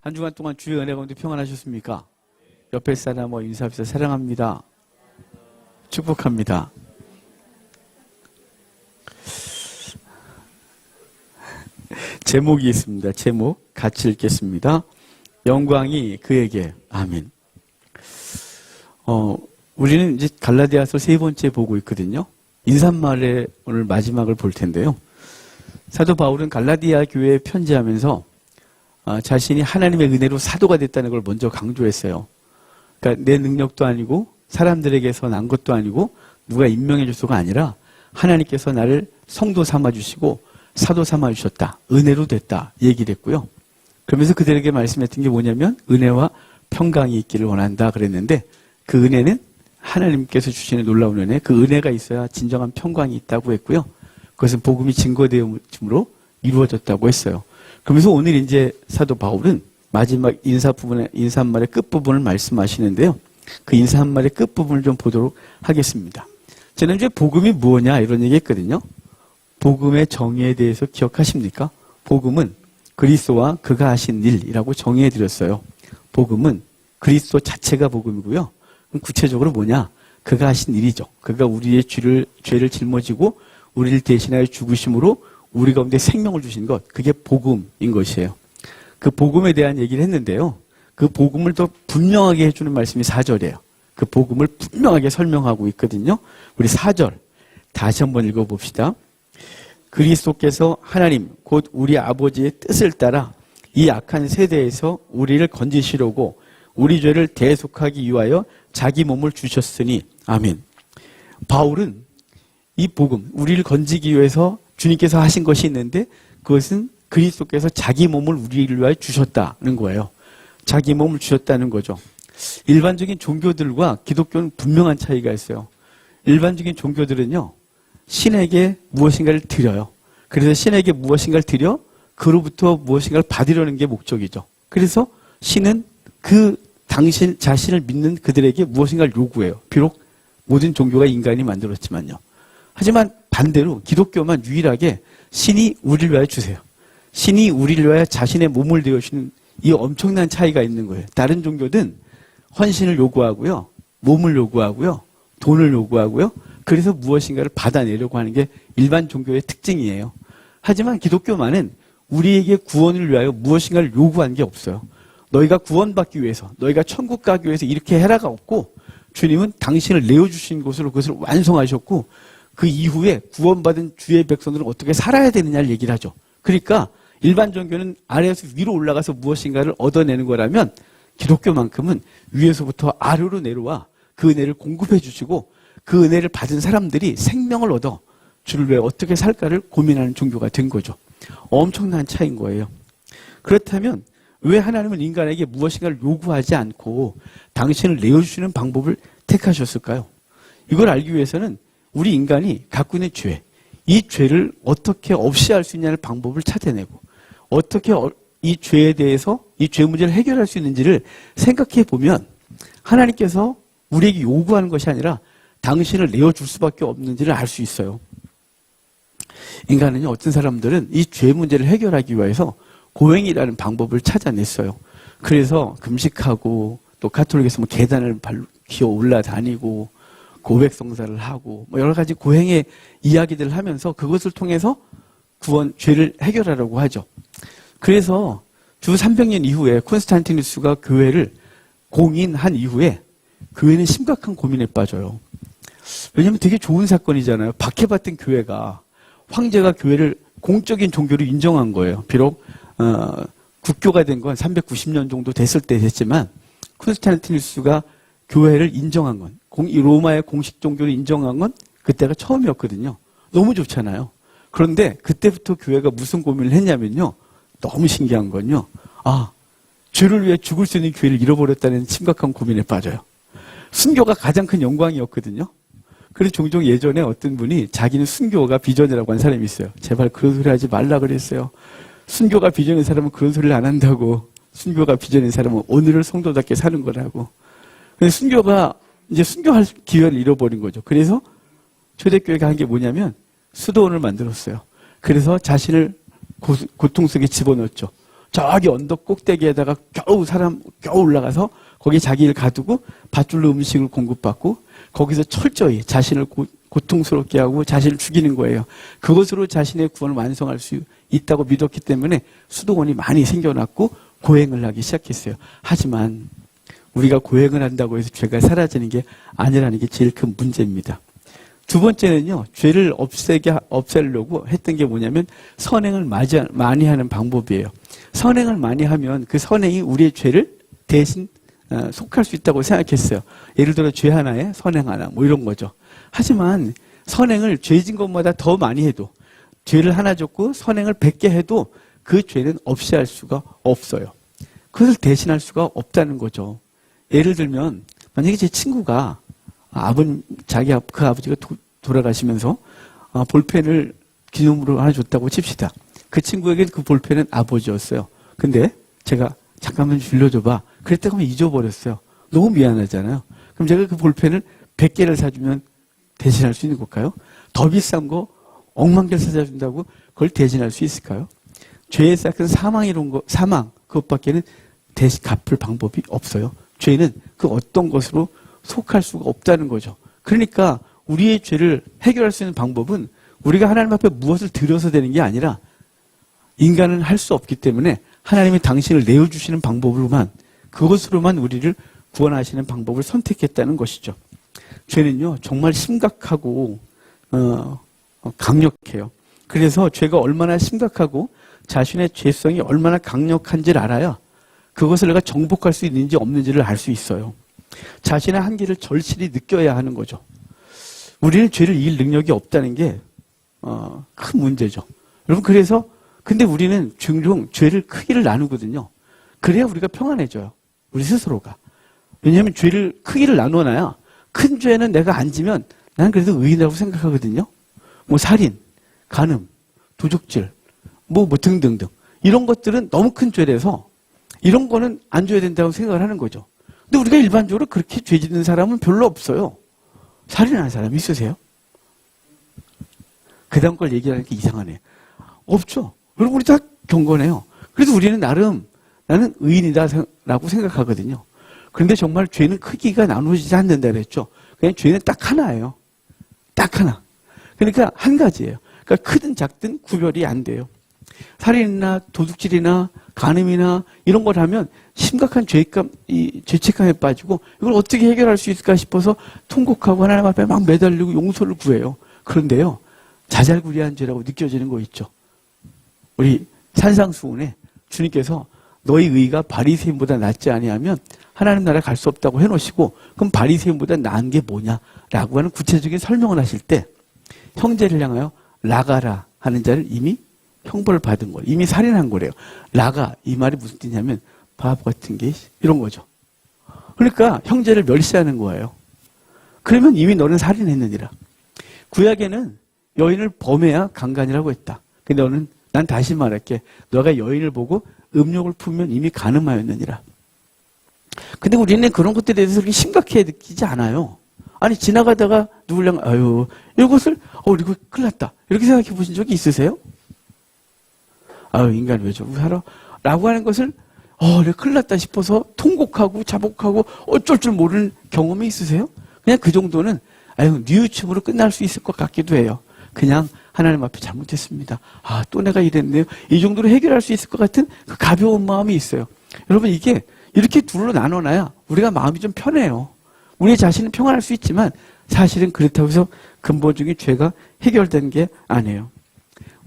한 주간 동안 주의 은혜 가운데 평안하셨습니까? 옆에 사람 인사합시다. 사랑합니다. 축복합니다. 제목이 있습니다. 제목 같이 읽겠습니다. 영광이 그에게. 아멘. 우리는 이제 갈라디아서 세 번째 보고 있거든요. 인사말의 오늘 마지막을 볼 텐데요. 사도 바울은 갈라디아 교회에 편지하면서 자신이 하나님의 은혜로 사도가 됐다는 걸 먼저 강조했어요. 그러니까 내 능력도 아니고 사람들에게서 난 것도 아니고 누가 임명해 줘서가 아니라 하나님께서 나를 성도 삼아주시고 사도 삼아주셨다. 은혜로 됐다. 얘기를 했고요. 그러면서 그들에게 말씀했던 게 뭐냐면 은혜와 평강이 있기를 원한다 그랬는데 그 은혜는 하나님께서 주시는 놀라운 은혜, 그 은혜가 있어야 진정한 평강이 있다고 했고요. 그것은 복음이 증거되음으로 이루어졌다고 했어요. 그러면서 오늘 이제 사도 바울은 마지막 인사말의 끝부분을 말씀하시는데요. 그 인사말의 끝부분을 좀 보도록 하겠습니다. 지난주에 복음이 무엇냐 이런 얘기 했거든요. 복음의 정의에 대해서 기억하십니까? 복음은 그리스도와 그가 하신 일이라고 정의해 드렸어요. 복음은 그리스도 자체가 복음이고요. 그럼 구체적으로 뭐냐? 그가 하신 일이죠. 그가 우리의 죄를 짊어지고 우리를 대신하여 죽으심으로 우리 가운데 생명을 주신 것, 그게 복음인 것이에요. 그 복음에 대한 얘기를 했는데요. 그 복음을 더 분명하게 해주는 말씀이 4절이에요. 그 복음을 분명하게 설명하고 있거든요. 우리 4절 다시 한번 읽어봅시다. 그리스도께서 하나님 곧 우리 아버지의 뜻을 따라 이 악한 세대에서 우리를 건지시려고 우리 죄를 대속하기 위하여 자기 몸을 주셨으니 아멘. 바울은 이 복음, 우리를 건지기 위해서 주님께서 하신 것이 있는데 그것은 그리스도께서 자기 몸을 우리를 위하여 주셨다는 거예요. 자기 몸을 주셨다는 거죠. 일반적인 종교들과 기독교는 분명한 차이가 있어요. 일반적인 종교들은요. 신에게 무엇인가를 드려요. 그래서 신에게 무엇인가를 드려 그로부터 무엇인가를 받으려는 게 목적이죠. 그래서 신은 그 당신 자신을 믿는 그들에게 무엇인가를 요구해요. 비록 모든 종교가 인간이 만들었지만요. 하지만 반대로 기독교만 유일하게 신이 우리를 위하여 주세요. 신이 우리를 위하여 자신의 몸을 되어주는 이 엄청난 차이가 있는 거예요. 다른 종교는 헌신을 요구하고요. 몸을 요구하고요. 돈을 요구하고요. 그래서 무엇인가를 받아내려고 하는 게 일반 종교의 특징이에요. 하지만 기독교만은 우리에게 구원을 위하여 무엇인가를 요구한 게 없어요. 너희가 구원받기 위해서, 너희가 천국 가기 위해서 이렇게 해라가 없고 주님은 당신을 내어주신 것으로 그것을 완성하셨고 그 이후에 구원받은 주의 백성들은 어떻게 살아야 되느냐를 얘기를 하죠. 그러니까 일반 종교는 아래에서 위로 올라가서 무엇인가를 얻어내는 거라면 기독교만큼은 위에서부터 아래로 내려와 그 은혜를 공급해 주시고 그 은혜를 받은 사람들이 생명을 얻어 주를 위해 어떻게 살까를 고민하는 종교가 된 거죠. 엄청난 차이인 거예요. 그렇다면 왜 하나님은 인간에게 무엇인가를 요구하지 않고 당신을 내어주시는 방법을 택하셨을까요? 이걸 알기 위해서는 우리 인간이 갖고 있는 죄, 이 죄를 어떻게 없이 할 수 있냐는 방법을 찾아내고 어떻게 이 죄에 대해서 이 죄 문제를 해결할 수 있는지를 생각해 보면 하나님께서 우리에게 요구하는 것이 아니라 당신을 내어줄 수밖에 없는지를 알 수 있어요. 인간은요, 어떤 사람들은 이 죄 문제를 해결하기 위해서 고행이라는 방법을 찾아냈어요. 그래서 금식하고 또 가톨릭에서 계단을 기어 올라다니고 고백성사를 하고 여러 가지 고행의 이야기들을 하면서 그것을 통해서 죄를 해결하려고 하죠. 그래서 주 300년 이후에 콘스탄티누스가 교회를 공인한 이후에 교회는 심각한 고민에 빠져요. 왜냐하면 되게 좋은 사건이잖아요. 박해받던 교회가 황제가 교회를 공적인 종교로 인정한 거예요. 비록 국교가 된 건 390년 정도 됐을 때 됐지만 콘스탄티누스가 교회를 인정한 건 로마의 공식 종교를 인정한 건 그때가 처음이었거든요. 너무 좋잖아요. 그런데 그때부터 교회가 무슨 고민을 했냐면요. 너무 신기한 건요. 죄를 위해 죽을 수 있는 기회를 잃어버렸다는 심각한 고민에 빠져요. 순교가 가장 큰 영광이었거든요. 그래서 종종 예전에 어떤 분이 자기는 순교가 비전이라고 한 사람이 있어요. 제발 그런 소리 하지 말라 그랬어요. 순교가 비전인 사람은 그런 소리를 안 한다고. 순교가 비전인 사람은 오늘을 성도답게 사는 거라고. 근데 순교가 이제 순교할 기회를 잃어버린 거죠. 그래서 초대교회가 한 게 뭐냐면 수도원을 만들었어요. 그래서 자신을 고통 속에 집어넣었죠. 저기 언덕 꼭대기에다가 겨우 올라가서 거기 자기 일 가두고 밧줄로 음식을 공급받고 거기서 철저히 자신을 고통스럽게 하고 자신을 죽이는 거예요. 그것으로 자신의 구원을 완성할 수 있다고 믿었기 때문에 수도원이 많이 생겨났고 고행을 하기 시작했어요. 하지만 우리가 고행을 한다고 해서 죄가 사라지는 게 아니라는 게 제일 큰 문제입니다. 두 번째는요, 죄를 없애려고 했던 게 뭐냐면 선행을 많이 하는 방법이에요. 선행을 많이 하면 그 선행이 우리의 죄를 대신 속할 수 있다고 생각했어요. 예를 들어 죄 하나에 선행 하나 뭐 이런 거죠. 하지만 선행을 죄진 것마다 더 많이 해도 죄를 하나 줬고 선행을 100개 해도 그 죄는 없이 할 수가 없어요. 그것을 대신할 수가 없다는 거죠. 예를 들면 만약에 제 친구가 그 아버지가 돌아가시면서 볼펜을 기념으로 하나 줬다고 칩시다. 그 친구에겐 그 볼펜은 아버지였어요. 근데 제가 잠깐만 빌려줘봐. 그랬다가 잊어버렸어요. 너무 미안하잖아요. 그럼 제가 그 볼펜을 100개를 사주면 대신할 수 있는 걸까요? 더 비싼 거 억만 개를 사준다고 그걸 대신할 수 있을까요? 죄의 싹은 사망 그것밖에는 대신 갚을 방법이 없어요. 죄는 그 어떤 것으로 속할 수가 없다는 거죠. 그러니까 우리의 죄를 해결할 수 있는 방법은 우리가 하나님 앞에 무엇을 드려서 되는 게 아니라 인간은 할 수 없기 때문에 하나님이 당신을 내어주시는 방법으로만 그것으로만 우리를 구원하시는 방법을 선택했다는 것이죠. 죄는요 정말 심각하고 강력해요. 그래서 죄가 얼마나 심각하고 자신의 죄성이 얼마나 강력한지를 알아야 그것을 내가 정복할 수 있는지 없는지를 알 수 있어요. 자신의 한계를 절실히 느껴야 하는 거죠. 우리는 죄를 이길 능력이 없다는 게 큰 문제죠. 여러분 근데 우리는 종종 죄를 크기를 나누거든요. 그래야 우리가 평안해져요. 우리 스스로가. 왜냐하면 죄를 크기를 나눠놔야 큰 죄는 내가 안 지면 난 그래도 의인이라고 생각하거든요. 뭐 살인, 간음, 도둑질, 뭐 등등등. 이런 것들은 너무 큰 죄라서 이런 거는 안 줘야 된다고 생각을 하는 거죠. 근데 우리가 일반적으로 그렇게 죄 짓는 사람은 별로 없어요. 살인하는 사람 있으세요? 그 다음 걸 얘기하는 게 이상하네. 없죠. 여러분 우리 다 경건해요. 그래서 우리는 나름 나는 의인이다라고 생각하거든요. 그런데 정말 죄는 크기가 나누어지지 않는다 그랬죠. 그냥 죄는 딱 하나예요. 딱 하나. 그러니까 한 가지예요. 그러니까 크든 작든 구별이 안 돼요. 살인이나 도둑질이나 간음이나 이런 걸 하면 심각한 죄책감에 빠지고 이걸 어떻게 해결할 수 있을까 싶어서 통곡하고 하나님 앞에 막 매달리고 용서를 구해요. 그런데요, 자잘구레한 죄라고 느껴지는 거 있죠. 우리 산상수훈에 주님께서 너희 의가 바리새인보다 낫지 아니하면 하나님 나라 갈 수 없다고 해놓으시고 그럼 바리새인보다 나은 게 뭐냐라고 하는 구체적인 설명을 하실 때 형제를 향하여 라가라 하는 자를 이미 형벌을 받은 거예요. 이미 살인한 거래요. 라가 이 말이 무슨 뜻이냐면 바보 같은 게 이런 거죠. 그러니까 형제를 멸시하는 거예요. 그러면 이미 너는 살인했느니라. 구약에는 여인을 범해야 강간이라고 했다. 근데 난 다시 말할게. 너가 여인을 보고 음욕을 품으면 이미 간음하였느니라. 근데 우리는 그런 것들에 대해서 그렇게 심각해 느끼지 않아요. 아니 지나가다가 누굴랑 이것을 이거 큰일 났다 이렇게 생각해 보신 적이 있으세요? 인간 왜 저러고 살아? 라고 하는 것을 내가 큰일 났다 싶어서 통곡하고 자복하고 어쩔 줄 모르는 경험이 있으세요? 그냥 그 정도는 뉘우침으로 끝날 수 있을 것 같기도 해요. 그냥 하나님 앞에 잘못했습니다. 또 내가 이랬네요. 이 정도로 해결할 수 있을 것 같은 그 가벼운 마음이 있어요. 여러분 이게 이렇게 둘로 나눠놔야 우리가 마음이 좀 편해요. 우리 자신은 평안할 수 있지만 사실은 그렇다고 해서 근본적인 죄가 해결된 게 아니에요.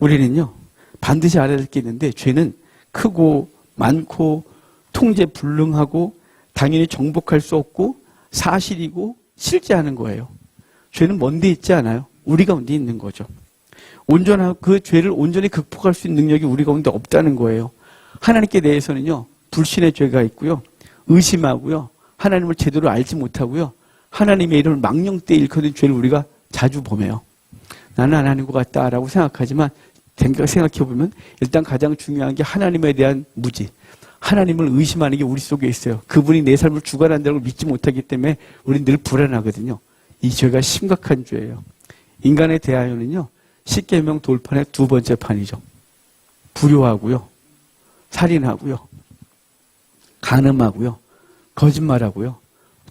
우리는요 반드시 알아야 될 게 있는데 죄는 크고 많고 통제 불능하고 당연히 정복할 수 없고 사실이고 실제하는 거예요. 죄는 먼 데 있지 않아요. 우리 가운데 있는 거죠. 그 죄를 온전히 극복할 수 있는 능력이 우리 가운데 없다는 거예요. 하나님께 대해서는요 불신의 죄가 있고요, 의심하고요, 하나님을 제대로 알지 못하고요, 하나님의 이름을 망령되이 일컫는 죄를 우리가 자주 범해요. 나는 안 하는 것 같다라고 생각하지만 생각해보면 일단 가장 중요한 게 하나님에 대한 무지, 하나님을 의심하는 게 우리 속에 있어요. 그분이 내 삶을 주관한다고 믿지 못하기 때문에 우리는 늘 불안하거든요. 이 죄가 심각한 죄예요. 인간에 대하여는요 10계명 돌판의 두 번째 판이죠. 불효하고요, 살인하고요, 간음하고요, 거짓말하고요,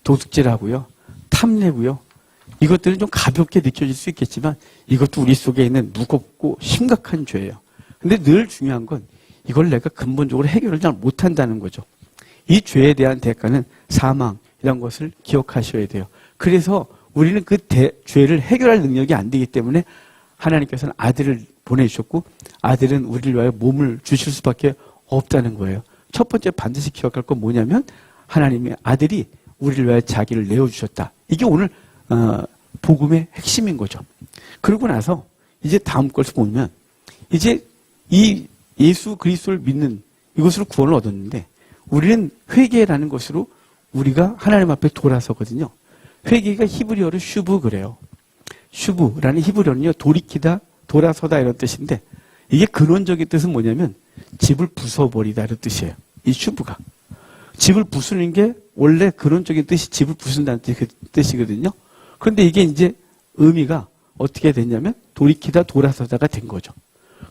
도둑질하고요, 탐내고요. 이것들은 좀 가볍게 느껴질 수 있겠지만 이것도 우리 속에 있는 무겁고 심각한 죄예요. 근데 늘 중요한 건 이걸 내가 근본적으로 해결을 잘 못한다는 거죠. 이 죄에 대한 대가는 사망이라는 것을 기억하셔야 돼요. 그래서 우리는 그 죄를 해결할 능력이 안 되기 때문에 하나님께서는 아들을 보내주셨고 아들은 우리를 위하여 몸을 주실 수밖에 없다는 거예요. 첫 번째 반드시 기억할 건 뭐냐면 하나님의 아들이 우리를 위하여 자기를 내어주셨다. 이게 오늘 복음의 핵심인 거죠. 그러고 나서 이제 다음 것을 보면 이제 이 예수 그리스도를 믿는 이것으로 구원을 얻었는데 우리는 회개라는 것으로 우리가 하나님 앞에 돌아서거든요. 회개가 히브리어로 슈브 그래요. 슈브라는 히브리어는요, 돌이키다, 돌아서다 이런 뜻인데 이게 근원적인 뜻은 뭐냐면 집을 부숴버리다 이런 뜻이에요. 이 슈브가. 집을 부수는 게 원래 근원적인 뜻이 집을 부순다는 뜻이거든요. 그런데 이게 이제 의미가 어떻게 됐냐면 돌이키다, 돌아서다가 된 거죠.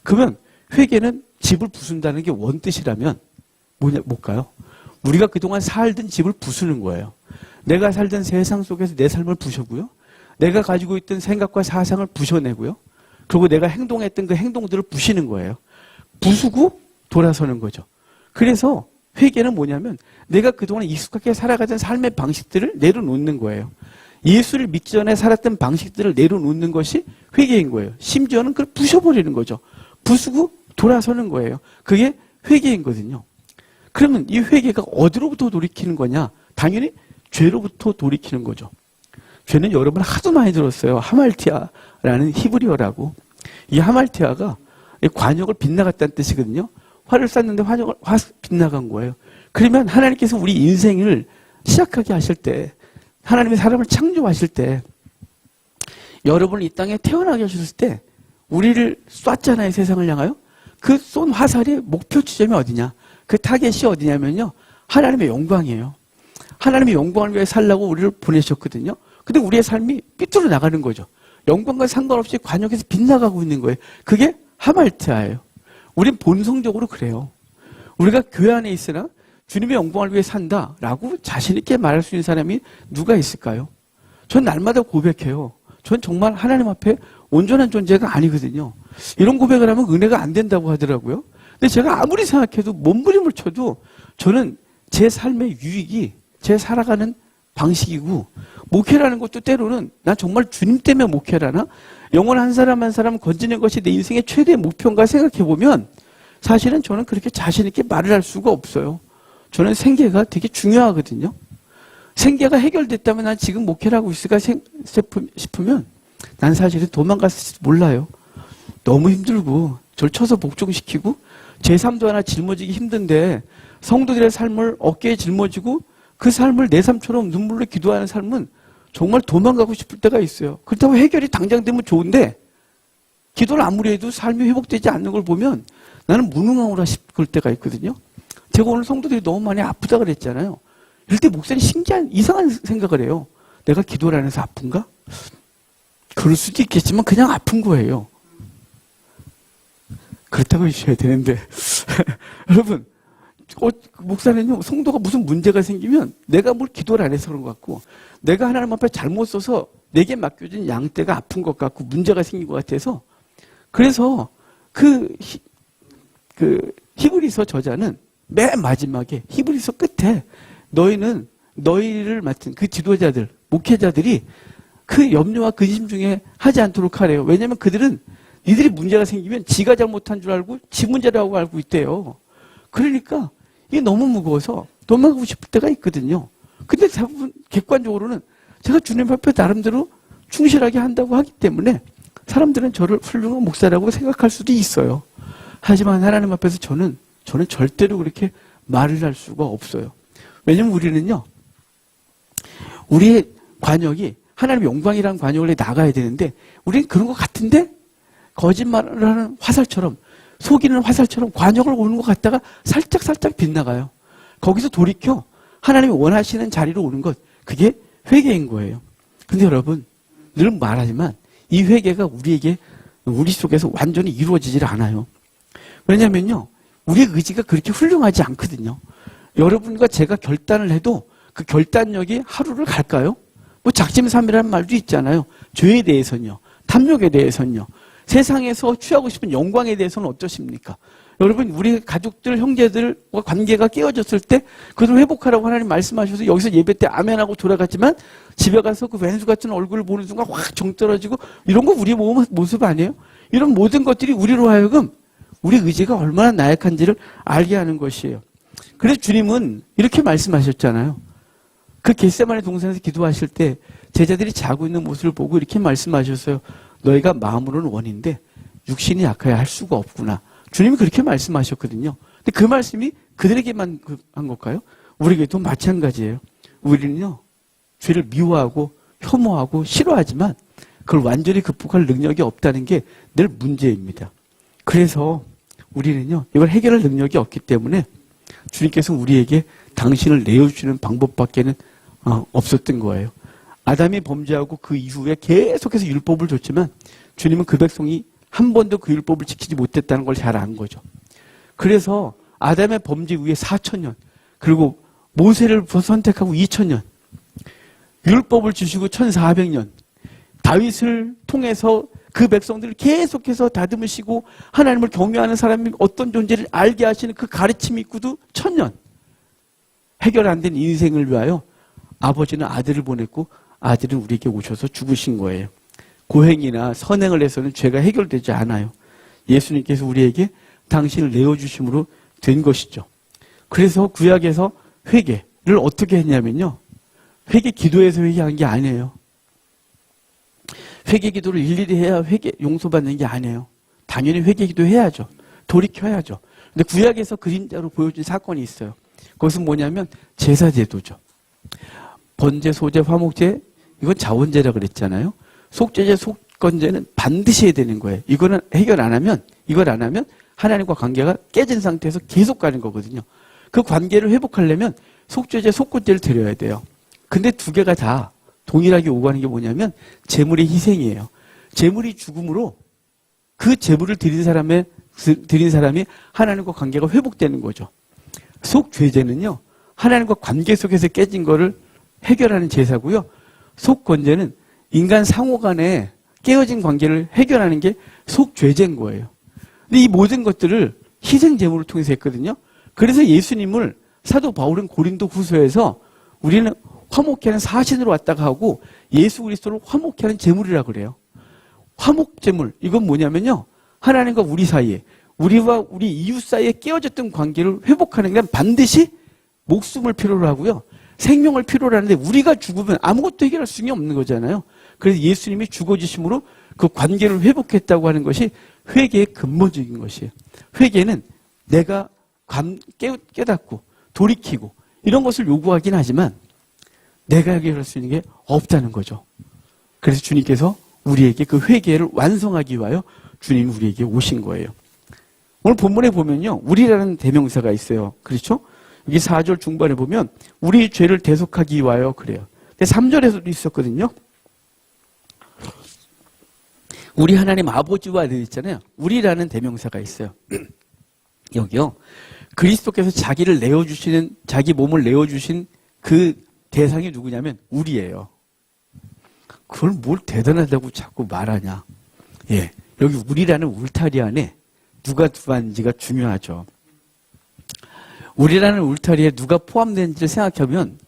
그러면 회개는 집을 부순다는 게 원뜻이라면 뭘까요? 우리가 그동안 살던 집을 부수는 거예요. 내가 살던 세상 속에서 내 삶을 부셔고요. 내가 가지고 있던 생각과 사상을 부셔내고요. 그리고 내가 행동했던 그 행동들을 부시는 거예요. 부수고 돌아서는 거죠. 그래서 회개는 뭐냐면 내가 그동안 익숙하게 살아가던 삶의 방식들을 내려놓는 거예요. 예수를 믿기 전에 살았던 방식들을 내려놓는 것이 회개인 거예요. 심지어는 그걸 부셔버리는 거죠. 부수고 돌아서는 거예요. 그게 회개인거든요. 그러면 이 회개가 어디로부터 돌이키는 거냐? 당연히 죄로부터 돌이키는 거죠. 죄는 여러분 하도 많이 들었어요. 하말티아라는 히브리어라고. 이 하말티아가 관역을 빗나갔다는 뜻이거든요. 화를 쐈는데 화 빗나간 거예요. 그러면 하나님께서 우리 인생을 시작하게 하실 때, 하나님의 사람을 창조하실 때, 여러분을 이 땅에 태어나게 하셨을 때, 우리를 쐈잖아요, 세상을 향하여. 그 쏜 화살의 목표 지점이 어디냐? 그 타겟이 어디냐면요, 하나님의 영광이에요. 하나님의 영광을 위해 살라고 우리를 보내셨거든요. 근데 우리의 삶이 삐뚤어 나가는 거죠. 영광과 상관없이 관역에서 빗나가고 있는 거예요. 그게 하말티아예요. 우린 본성적으로 그래요. 우리가 교회 안에 있으나 주님의 영광을 위해 산다라고 자신 있게 말할 수 있는 사람이 누가 있을까요? 전 날마다 고백해요. 전 정말 하나님 앞에 온전한 존재가 아니거든요. 이런 고백을 하면 은혜가 안 된다고 하더라고요. 근데 제가 아무리 생각해도 몸부림을 쳐도 저는 제 삶의 유익이 제 살아가는 방식이고, 목회라는 것도 때로는 난 정말 주님 때문에 목회라나? 영혼 한 사람 한 사람 건지는 것이 내 인생의 최대 목표인가 생각해보면 사실은 저는 그렇게 자신 있게 말을 할 수가 없어요. 저는 생계가 되게 중요하거든요. 생계가 해결됐다면 난 지금 목회를 하고 있을까 싶으면 난 사실은 도망갔을지도 몰라요. 너무 힘들고 절 쳐서 복종시키고 제 삶도 하나 짊어지기 힘든데 성도들의 삶을 어깨에 짊어지고 그 삶을 내 삶처럼 눈물로 기도하는 삶은 정말 도망가고 싶을 때가 있어요. 그렇다고 해결이 당장 되면 좋은데 기도를 아무리 해도 삶이 회복되지 않는 걸 보면 나는 무능하구나 싶을 때가 있거든요. 제가 오늘 성도들이 너무 많이 아프다 그랬잖아요. 이럴 때 목사님 이상한 생각을 해요. 내가 기도를 안 해서 아픈가? 그럴 수도 있겠지만 그냥 아픈 거예요. 그렇다고 해주셔야 되는데 여러분, 목사는요, 성도가 무슨 문제가 생기면 내가 뭘 기도를 안 해서 그런 것 같고 내가 하나님 앞에 잘못 써서 내게 맡겨진 양떼가 아픈 것 같고 문제가 생긴 것 같아서, 그래서 그 히브리서 저자는 맨 마지막에 히브리서 끝에 너희를 맡은 그 지도자들, 목회자들이 그 염려와 근심 중에 하지 않도록 하래요. 왜냐하면 그들은 이들이 문제가 생기면 지가 잘못한 줄 알고 지 문제라고 알고 있대요. 그러니까 이게 너무 무거워서 도망가고 싶을 때가 있거든요. 근데 대부분 객관적으로는 제가 주님 앞에 나름대로 충실하게 한다고 하기 때문에 사람들은 저를 훌륭한 목사라고 생각할 수도 있어요. 하지만 하나님 앞에서 저는 절대로 그렇게 말을 할 수가 없어요. 왜냐면 우리는요, 우리의 관역이 하나님의 영광이라는 관역을 나가야 되는데 우리는 그런 것 같은데 거짓말을 하는 화살처럼, 속이는 화살처럼 관역을 오는 것 같다가 살짝 빗나가요. 거기서 돌이켜 하나님이 원하시는 자리로 오는 것, 그게 회개인 거예요. 근데 여러분, 늘 말하지만 이 회개가 우리 속에서 완전히 이루어지질 않아요. 왜냐면요, 우리의 의지가 그렇게 훌륭하지 않거든요. 여러분과 제가 결단을 해도 그 결단력이 하루를 갈까요? 뭐 작심삼일이라는 말도 있잖아요. 죄에 대해서는요. 탐욕에 대해서는요. 세상에서 취하고 싶은 영광에 대해서는 어떠십니까? 여러분, 우리 가족들, 형제들과 관계가 깨어졌을 때 그것을 회복하라고 하나님 말씀하셔서 여기서 예배 때 아멘하고 돌아갔지만 집에 가서 그 왼수 같은 얼굴을 보는 순간 확 정 떨어지고 이런 거 우리의 모습 아니에요? 이런 모든 것들이 우리로 하여금 우리 의지가 얼마나 나약한지를 알게 하는 것이에요. 그래서 주님은 이렇게 말씀하셨잖아요. 그 겟세마네 동산에서 기도하실 때 제자들이 자고 있는 모습을 보고 이렇게 말씀하셨어요. 너희가 마음으로는 원인데 육신이 약하여 할 수가 없구나. 주님이 그렇게 말씀하셨거든요. 근데 그 말씀이 그들에게만 한 걸까요? 우리에게도 마찬가지예요. 우리는요, 죄를 미워하고 혐오하고 싫어하지만 그걸 완전히 극복할 능력이 없다는 게 늘 문제입니다. 그래서 우리는요, 이걸 해결할 능력이 없기 때문에 주님께서 우리에게 당신을 내어주시는 방법밖에는 없었던 거예요. 아담이 범죄하고 그 이후에 계속해서 율법을 줬지만 주님은 그 백성이 한 번도 그 율법을 지키지 못했다는 걸 잘 안 거죠. 그래서 아담의 범죄 이후에 4,000년, 그리고 모세를 선택하고 2,000년, 율법을 주시고 1,400년, 다윗을 통해서 그 백성들을 계속해서 다듬으시고 하나님을 경외하는 사람이 어떤 존재를 알게 하시는 그 가르침이 있고도 1,000년. 해결 안 된 인생을 위하여 아버지는 아들을 보냈고 아들은 우리에게 오셔서 죽으신 거예요. 고행이나 선행을 해서는 죄가 해결되지 않아요. 예수님께서 우리에게 당신을 내어주심으로 된 것이죠. 그래서 구약에서 회개를 어떻게 했냐면요. 회개 기도에서 회개한 게 아니에요. 회개 기도를 일일이 해야 회개 용서받는 게 아니에요. 당연히 회개 기도 해야죠. 돌이켜야죠. 근데 구약에서 그림자로 보여준 사건이 있어요. 그것은 뭐냐면 제사제도죠. 번제, 소제, 화목제, 이건 자원제라 그랬잖아요. 속죄제, 속건제는 반드시 해야 되는 거예요. 이거는 해결 안 하면, 이걸 안 하면 하나님과 관계가 깨진 상태에서 계속 가는 거거든요. 그 관계를 회복하려면 속죄제, 속건제를 드려야 돼요. 근데 두 개가 다 동일하게 오가는 게 뭐냐면 제물의 희생이에요. 제물이 죽음으로 그 제물을 드린 사람이 하나님과 관계가 회복되는 거죠. 속죄제는요, 하나님과 관계 속에서 깨진 거를 해결하는 제사고요. 속건제는 인간 상호 간에 깨어진 관계를 해결하는 게 속죄제인 거예요. 근데 이 모든 것들을 희생 제물을 통해서 했거든요. 그래서 예수님을 사도 바울은 고린도 후서에서 우리는 화목케 하는 사신으로 왔다가 하고 예수 그리스도를 화목케 하는 제물이라고 그래요. 화목 제물, 이건 뭐냐면요, 하나님과 우리 사이에, 우리와 우리 이웃 사이에 깨어졌던 관계를 회복하는 건 반드시 목숨을 필요로 하고요, 생명을 필요로 하는데 우리가 죽으면 아무것도 해결할 수 없는 거잖아요. 그래서 예수님이 죽어주심으로 그 관계를 회복했다고 하는 것이 회개의 근본적인 것이에요. 회개는 내가 깨닫고 돌이키고 이런 것을 요구하긴 하지만 내가 해결할 수 있는 게 없다는 거죠. 그래서 주님께서 우리에게 그 회개를 완성하기 위하여 주님이 우리에게 오신 거예요. 오늘 본문에 보면요, 우리라는 대명사가 있어요. 그렇죠? 여기 4절 중반에 보면 우리 죄를 대속하기 위하여 그래요. 근데 3절에서도 있었거든요. 우리 하나님 아버지와 되어 있잖아요. 우리라는 대명사가 있어요. 여기요, 그리스도께서 자기를 내어주시는, 자기 몸을 내어주신 그 대상이 누구냐면 우리예요. 그걸 뭘 대단하다고 자꾸 말하냐. 예, 여기 우리라는 울타리 안에 누가 들어왔는지가 중요하죠. 우리라는 울타리에 누가 포함된지를 생각하면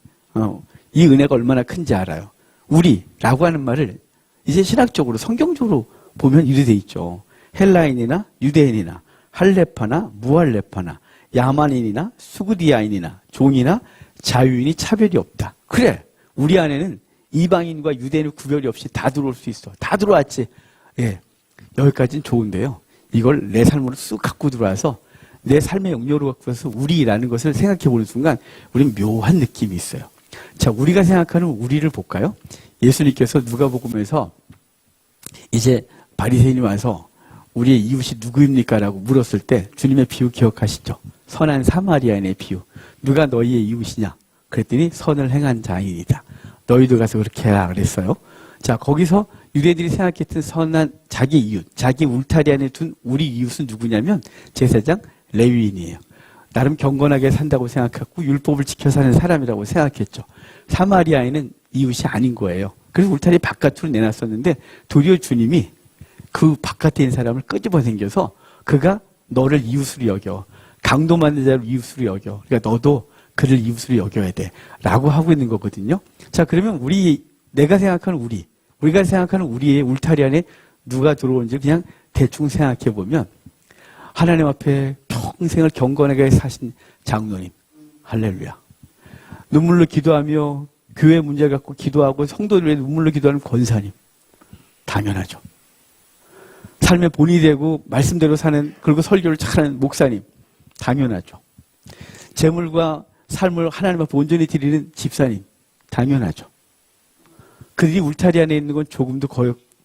이 은혜가 얼마나 큰지 알아요. 우리라고 하는 말을 이제 신학적으로 성경적으로 보면 이렇게 돼 있죠. 헬라인이나 유대인이나 할레파나 무할레파나 야만인이나 수구디아인이나 종이나 자유인이 차별이 없다. 그래, 우리 안에는 이방인과 유대인의 구별이 없이 다 들어올 수 있어. 다 들어왔지. 예, 여기까지는 좋은데요. 이걸 내 삶으로 쑥 갖고 들어와서 내 삶의 영역으로 갖고 와서 우리라는 것을 생각해 보는 순간 우리는 묘한 느낌이 있어요. 자, 우리가 생각하는 우리를 볼까요? 예수님께서 누가복음에서 이제 바리새인이 와서 우리의 이웃이 누구입니까? 라고 물었을 때 주님의 비유 기억하시죠? 선한 사마리아인의 비유. 누가 너희의 이웃이냐? 그랬더니 선을 행한 자이다. 너희도 가서 그렇게 해라 그랬어요. 자, 거기서 유대인들이 생각했던 선한 자기 이웃, 자기 울타리 안에 둔 우리 이웃은 누구냐면 제사장 레위인이에요. 나름 경건하게 산다고 생각했고 율법을 지켜 사는 사람이라고 생각했죠. 사마리아인은 이웃이 아닌 거예요. 그래서 울타리 바깥으로 내놨었는데 도리어 주님이 그 바깥에 있는 사람을 끄집어 당겨서 그가 너를 이웃으로 여겨. 강도 만든 자를 이웃으로 여겨. 그러니까 너도 그를 이웃으로 여겨야 돼. 라고 하고 있는 거거든요. 자, 그러면 내가 생각하는 우리가 생각하는 우리의 울타리 안에 누가 들어온지 그냥 대충 생각해 보면 하나님 앞에 평생을 경건하게 사신 장로님. 할렐루야. 눈물로 기도하며 교회 문제 갖고 기도하고 성도들 위해 눈물로 기도하는 권사님. 당연하죠. 삶의 본이 되고 말씀대로 사는 그리고 설교를 잘하는 목사님. 당연하죠. 재물과 삶을 하나님 앞에 온전히 드리는 집사님. 당연하죠. 그들이 울타리 안에 있는 건 조금도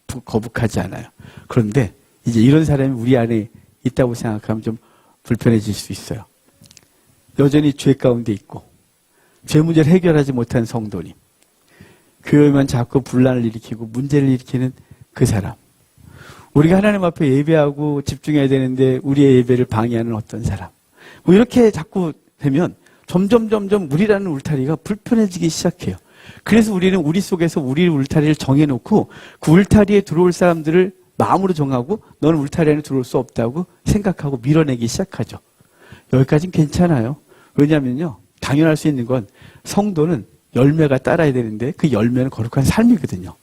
거북하지 않아요. 그런데 이제 이런 사람이 우리 안에 있다고 생각하면 좀 불편해질 수 있어요. 여전히 죄 가운데 있고 죄 문제를 해결하지 못한 성도님. 교회만 자꾸 분란을 일으키고 문제를 일으키는 그 사람. 우리가 하나님 앞에 예배하고 집중해야 되는데 우리의 예배를 방해하는 어떤 사람. 뭐 이렇게 자꾸 되면 점점 우리라는 울타리가 불편해지기 시작해요. 그래서 우리는 우리 속에서 우리 울타리를 정해놓고 그 울타리에 들어올 사람들을 마음으로 정하고 너는 울타리 안에 들어올 수 없다고 생각하고 밀어내기 시작하죠. 여기까지는 괜찮아요. 왜냐하면요. 당연할 수 있는 건 성도는 열매가 따라야 되는데 그 열매는 거룩한 삶이거든요.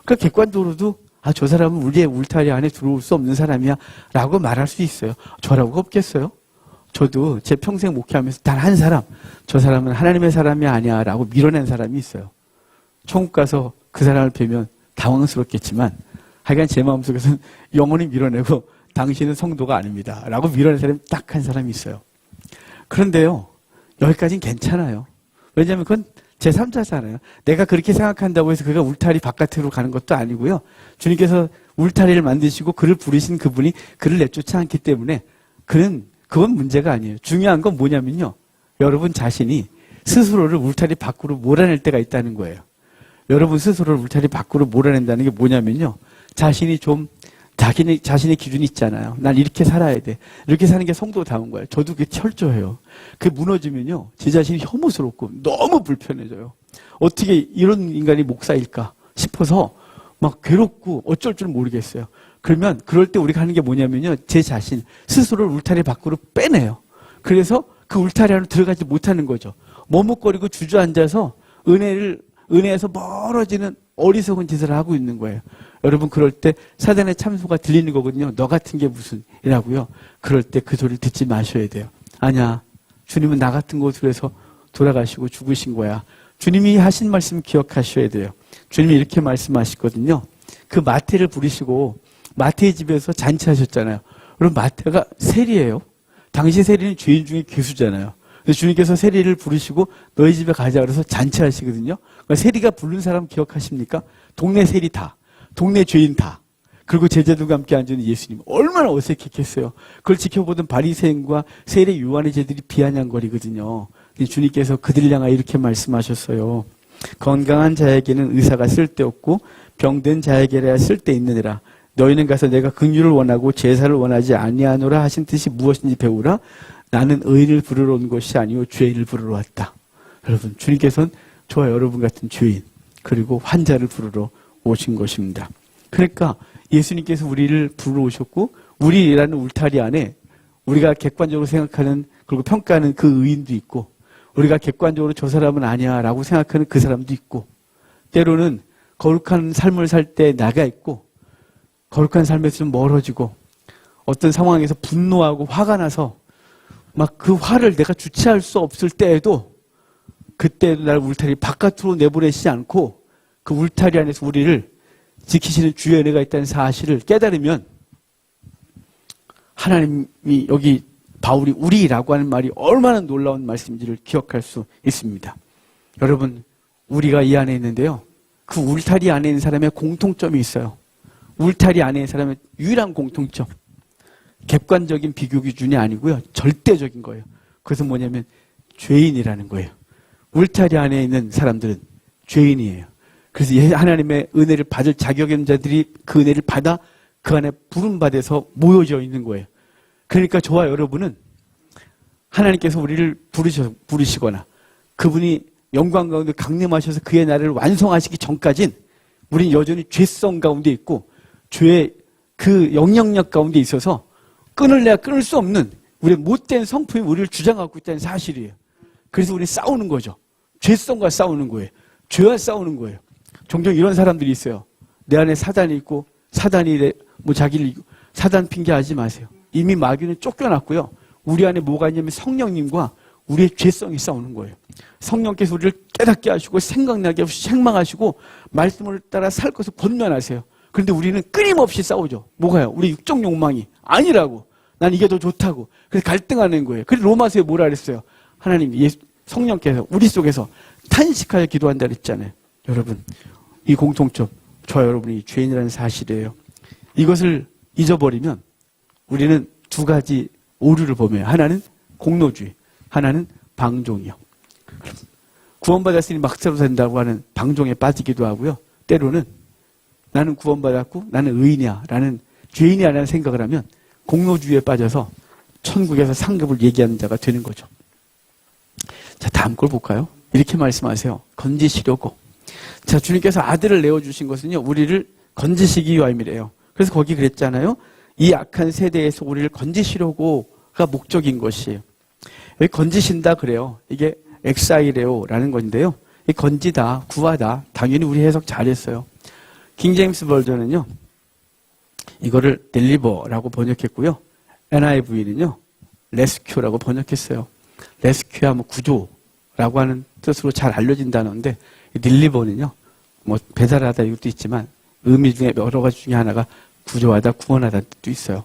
그러니까 객관적으로도 저 사람은 우리의 울타리 안에 들어올 수 없는 사람이야 라고 말할 수 있어요. 저라고 없겠어요? 저도 제 평생 목회하면서 단 한 사람, 저 사람은 하나님의 사람이 아니야 라고 밀어낸 사람이 있어요. 천국 가서 그 사람을 뵈면 당황스럽겠지만 하여간 제 마음속에서는 영원히 밀어내고 당신은 성도가 아닙니다 라고 밀어낸 사람이 딱 한 사람이 있어요. 그런데요. 여기까지는 괜찮아요. 왜냐하면 그건 제3자잖아요. 내가 그렇게 생각한다고 해서 그가 울타리 바깥으로 가는 것도 아니고요. 주님께서 울타리를 만드시고 그를 부르신 그분이 그를 내쫓지 않기 때문에 그건 문제가 아니에요. 중요한 건 뭐냐면요. 여러분 자신이 스스로를 울타리 밖으로 몰아낼 때가 있다는 거예요. 여러분 스스로를 울타리 밖으로 몰아낸다는 게 뭐냐면요. 자신이 좀 자신의 기준이 있잖아요. 난 이렇게 살아야 돼. 이렇게 사는 게 성도다운 거예요. 저도 그게 철저해요. 그게 무너지면요. 제 자신이 혐오스럽고 너무 불편해져요. 어떻게 이런 인간이 목사일까 싶어서 막 괴롭고 어쩔 줄 모르겠어요. 그러면 그럴 때 우리가 하는 게 뭐냐면요. 제 자신 스스로를 울타리 밖으로 빼내요. 그래서 그 울타리 안으로 들어가지 못하는 거죠. 머뭇거리고 주저앉아서 은혜에서 멀어지는 어리석은 짓을 하고 있는 거예요. 여러분 그럴 때 사단의 참소가 들리는 거거든요. 너 같은 게 무슨 이라고요. 그럴 때 그 소리를 듣지 마셔야 돼요. 아니야. 주님은 나 같은 곳으로 해서 돌아가시고 죽으신 거야. 주님이 하신 말씀 기억하셔야 돼요. 주님이 이렇게 말씀하시거든요. 그 마태를 부르시고 마태의 집에서 잔치하셨잖아요. 그럼 마태가 세리예요. 당시 세리는 죄인 중에 괴수잖아요. 그래서 주님께서 세리를 부르시고 너희 집에 가자 그래서 잔치하시거든요. 그러니까 세리가 부른 사람 기억하십니까? 동네 세리 다. 동네 죄인 다. 그리고 제자들과 함께 앉은 예수님. 얼마나 어색했겠어요. 그걸 지켜보던 바리새인과 세리 요한의 제들이 비아냥거리거든요. 주님께서 그들 향하여 이렇게 말씀하셨어요. 건강한 자에게는 의사가 쓸데없고 병든 자에게야 쓸데있느니라. 너희는 가서 내가 긍휼을 원하고 제사를 원하지 아니하노라 하신 뜻이 무엇인지 배우라. 나는 의인을 부르러 온 것이 아니요 죄인을 부르러 왔다. 여러분 주님께서는 저와 여러분 같은 죄인 그리고 환자를 부르러 오신 것입니다. 그러니까 예수님께서 우리를 부르러 오셨고 우리라는 울타리 안에 우리가 객관적으로 생각하는 그리고 평가하는 그 의인도 있고 우리가 객관적으로 저 사람은 아니야 라고 생각하는 그 사람도 있고 때로는 거룩한 삶을 살 때 나가 있고 거룩한 삶에서 좀 멀어지고 어떤 상황에서 분노하고 화가 나서 막 그 화를 내가 주체할 수 없을 때에도 그때도 날 울타리 바깥으로 내보내시지 않고 그 울타리 안에서 우리를 지키시는 주의 은혜가 있다는 사실을 깨달으면 하나님이 여기 바울이 우리라고 하는 말이 얼마나 놀라운 말씀인지를 기억할 수 있습니다. 여러분 우리가 이 안에 있는데요. 그 울타리 안에 있는 사람의 공통점이 있어요. 울타리 안에 있는 사람의 유일한 공통점. 객관적인 비교 기준이 아니고요. 절대적인 거예요. 그것은 뭐냐면 죄인이라는 거예요. 울타리 안에 있는 사람들은 죄인이에요. 그래서 하나님의 은혜를 받을 자격 있는 자들이 그 은혜를 받아 그 안에 부름받아서 모여져 있는 거예요. 그러니까 저와 여러분은 하나님께서 우리를 부르시거나 그분이 영광 가운데 강림하셔서 그의 나라를 완성하시기 전까진 우리는 여전히 죄성 가운데 있고 죄의 그 영향력 가운데 있어서 끊을래야 끊을 수 없는 우리의 못된 성품이 우리를 주장하고 있다는 사실이에요. 그래서 우리는 싸우는 거죠. 죄성과 싸우는 거예요. 죄와 싸우는 거예요. 종종 이런 사람들이 있어요. 내 안에 사단이 있고 사단이 뭐 자기를 사단 핑계하지 마세요. 이미 마귀는 쫓겨났고요. 우리 안에 뭐가 있냐면 성령님과 우리의 죄성이 싸우는 거예요. 성령께서 우리를 깨닫게 하시고 생각나게 하시고 책망하시고 말씀을 따라 살 것을 권면하세요. 그런데 우리는 끊임없이 싸우죠. 뭐가요? 우리 육적 욕망이 아니라고. 난 이게 더 좋다고. 그래서 갈등하는 거예요. 그래서 로마서에 뭐라 그랬어요? 하나님, 성령께서 우리 속에서 탄식하여 기도한다 그랬잖아요. 여러분, 이 공통점, 저 여러분이 죄인이라는 사실이에요. 이것을 잊어버리면 우리는 두 가지 오류를 범해요. 하나는 공로주의, 하나는 방종이요. 구원받았으니 막 살아도 된다고 하는 방종에 빠지기도 하고요. 때로는 나는 구원받았고 나는 의인이야 라는 죄인이야 라는 생각을 하면 공로주의에 빠져서 천국에서 상급을 얘기하는 자가 되는 거죠. 자, 다음 걸 볼까요? 이렇게 말씀하세요. 건지시려고. 자, 주님께서 아들을 내어주신 것은요, 우리를 건지시기 위함이래요. 그래서 거기 그랬잖아요. 이 악한 세대에서 우리를 건지시려고가 목적인 것이에요. 여기 건지신다 그래요. 이게 엑사이레오라는 건데요. 이 건지다, 구하다. 당연히 우리 해석 잘했어요. 킹제임스 버전은요, 이거를 딜리버라고 번역했고요. NIV는요, 레스큐라고 번역했어요. 레스큐야 뭐 구조라고 하는 뜻으로 잘 알려진 단어인데, 딜리버는요, 뭐 배달하다 이것도 있지만 의미 중에 여러 가지 중에 하나가 구조하다, 구원하다는 뜻도 있어요.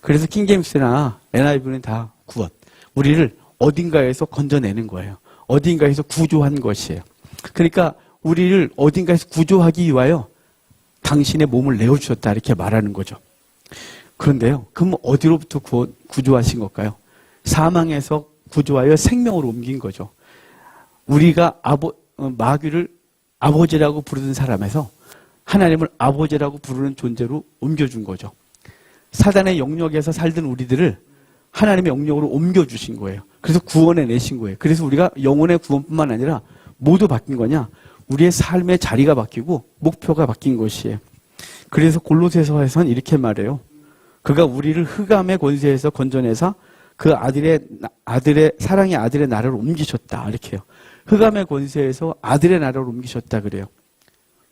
그래서 킹제임스나 NIV는 다 구원. 우리를 어딘가에서 건져내는 거예요. 어딘가에서 구조한 것이에요. 그러니까 우리를 어딘가에서 구조하기 위하여 당신의 몸을 내어주셨다 이렇게 말하는 거죠. 그런데요. 그럼 어디로부터 구조하신 걸까요? 사망에서 구조하여 생명으로 옮긴 거죠. 우리가 마귀를 아버지라고 부르는 사람에서 하나님을 아버지라고 부르는 존재로 옮겨준 거죠. 사단의 영역에서 살던 우리들을 하나님의 영역으로 옮겨주신 거예요. 그래서 구원해 내신 거예요. 그래서 우리가 영혼의 구원뿐만 아니라 모두 바뀐 거냐? 우리의 삶의 자리가 바뀌고 목표가 바뀐 것이에요. 그래서 골로새서에서는 이렇게 말해요. 그가 우리를 흑암의 권세에서 건져내사 그 사랑의 아들의 나라로 옮기셨다. 이렇게요. 흑암의 권세에서 아들의 나라로 옮기셨다 그래요.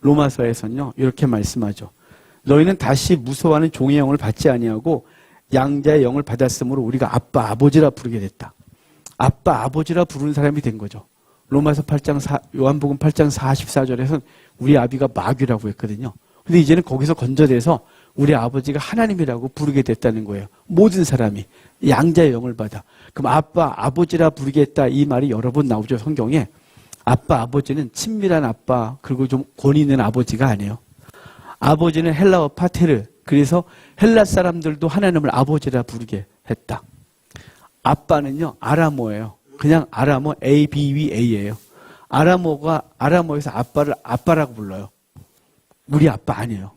로마서에서는요. 이렇게 말씀하죠. 너희는 다시 무서워하는 종의 영을 받지 아니하고 양자의 영을 받았으므로 우리가 아빠, 아버지라 부르게 됐다. 아빠, 아버지라 부르는 사람이 된 거죠. 로마서 8장, 요한복음 8장 44절에서는 우리 아비가 마귀라고 했거든요. 근데 이제는 거기서 건져내서 우리 아버지가 하나님이라고 부르게 됐다는 거예요. 모든 사람이 양자의 영을 받아. 그럼 아빠, 아버지라 부르겠다 이 말이 여러 번 나오죠. 성경에. 아빠, 아버지는 친밀한 아빠 그리고 좀 권위 있는 아버지가 아니에요. 아버지는 헬라어 파테르. 그래서 헬라 사람들도 하나님을 아버지라 부르게 했다. 아빠는요. 아람어예요. 그냥 아람어 ABVA예요. 아람어에서 아빠를 아빠라고 불러요. 우리 아빠 아니에요.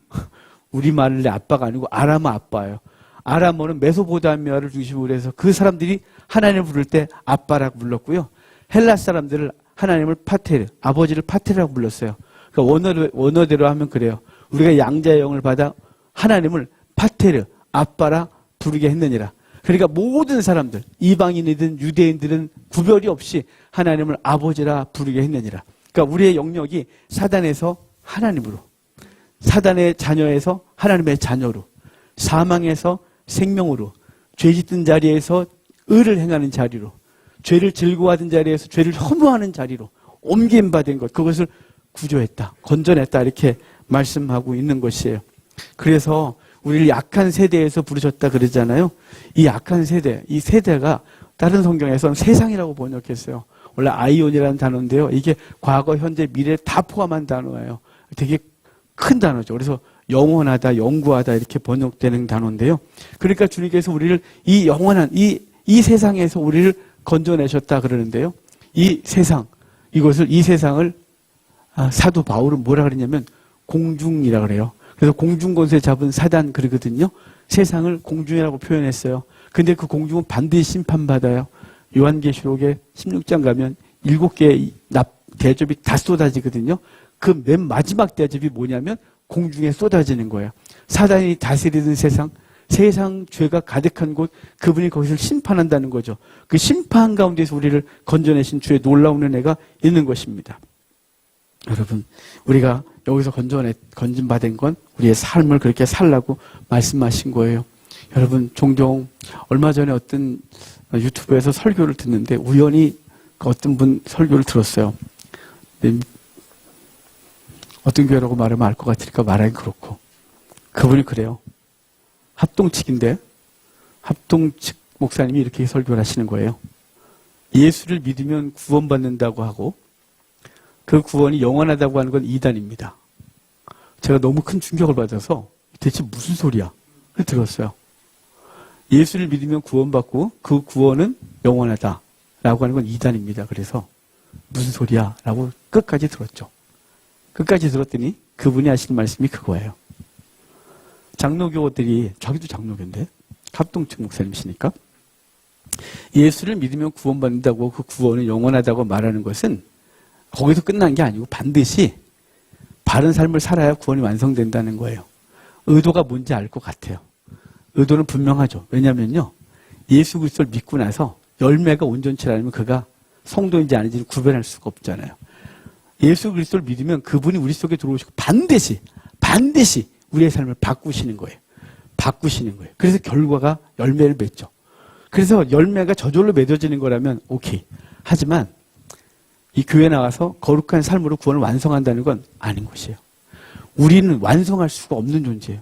우리말의 아빠가 아니고 아람어 아빠예요. 아람어는 메소포타미아를 중심으로 해서 그 사람들이 하나님을 부를 때 아빠라고 불렀고요. 헬라 사람들을 하나님을 파테르, 아버지를 파테르라고 불렀어요. 그러니까 원어대로 하면 그래요. 우리가 양자의 영을 받아 하나님을 파테르, 아빠라 부르게 했느니라. 그러니까 모든 사람들, 이방인이든 유대인들은 구별이 없이 하나님을 아버지라 부르게 했느니라. 그러니까 우리의 영역이 사단에서 하나님으로, 사단의 자녀에서 하나님의 자녀로, 사망에서 생명으로, 죄 짓던 자리에서 의를 행하는 자리로, 죄를 즐거워하던 자리에서 죄를 혐오하는 자리로 옮김받은 것, 그것을 구조했다, 건져냈다 이렇게 말씀하고 있는 것이에요. 그래서 우리를 약한 세대에서 부르셨다 그러잖아요. 이 약한 세대, 이 세대가 다른 성경에서는 세상이라고 번역했어요. 원래 아이온이라는 단어인데요. 이게 과거, 현재, 미래 다 포함한 단어예요. 되게 큰 단어죠. 그래서 영원하다, 영구하다 이렇게 번역되는 단어인데요. 그러니까 주님께서 우리를 이 영원한 이 세상에서 우리를 건져내셨다 그러는데요. 이 세상을 사도 바울은 뭐라 그러냐면 공중이라 그래요. 그래서 공중권세 잡은 사단 그러거든요. 세상을 공중이라고 표현했어요. 근데 그 공중은 반드시 심판받아요. 요한계시록에 16장 가면 7개의 대접이 다 쏟아지거든요. 그 맨 마지막 대접이 뭐냐면 공중에 쏟아지는 거예요. 사단이 다스리는 세상 죄가 가득한 곳, 그분이 거기서 심판한다는 거죠. 그 심판 가운데서 우리를 건져내신 주의 놀라운 은혜가 있는 것입니다. 여러분, 우리가 여기서 건진받은 건 우리의 삶을 그렇게 살라고 말씀하신 거예요. 여러분, 종종 얼마 전에 어떤 유튜브에서 설교를 듣는데 우연히 어떤 분 설교를 들었어요. 어떤 교회라고 말하면 알 것 같으니까 말하기 그렇고, 그분이 그래요. 합동측인데 합동측 목사님이 이렇게 설교를 하시는 거예요. 예수를 믿으면 구원받는다고 하고 그 구원이 영원하다고 하는 건 이단입니다. 제가 너무 큰 충격을 받아서 대체 무슨 소리야? 들었어요. 예수를 믿으면 구원받고 그 구원은 영원하다라고 하는 건 이단입니다. 그래서 무슨 소리야? 라고 끝까지 들었죠. 끝까지 들었더니 그분이 하시는 말씀이 그거예요. 장로교들이, 자기도 장로교인데 합동측 목사님이시니까 예수를 믿으면 구원받는다고 그 구원은 영원하다고 말하는 것은 거기서 끝난 게 아니고 반드시 바른 삶을 살아야 구원이 완성된다는 거예요. 의도가 뭔지 알 것 같아요. 의도는 분명하죠. 왜냐면요, 예수 그리스도를 믿고 나서 열매가 온전치 않으면 그가 성도인지 아닌지를 구별할 수가 없잖아요. 예수 그리스도를 믿으면 그분이 우리 속에 들어오시고 반드시 우리의 삶을 바꾸시는 거예요. 그래서 결과가 열매를 맺죠. 그래서 열매가 저절로 맺어지는 거라면 오케이. 하지만 이 교회 나와서 거룩한 삶으로 구원을 완성한다는 건 아닌 것이에요. 우리는 완성할 수가 없는 존재예요.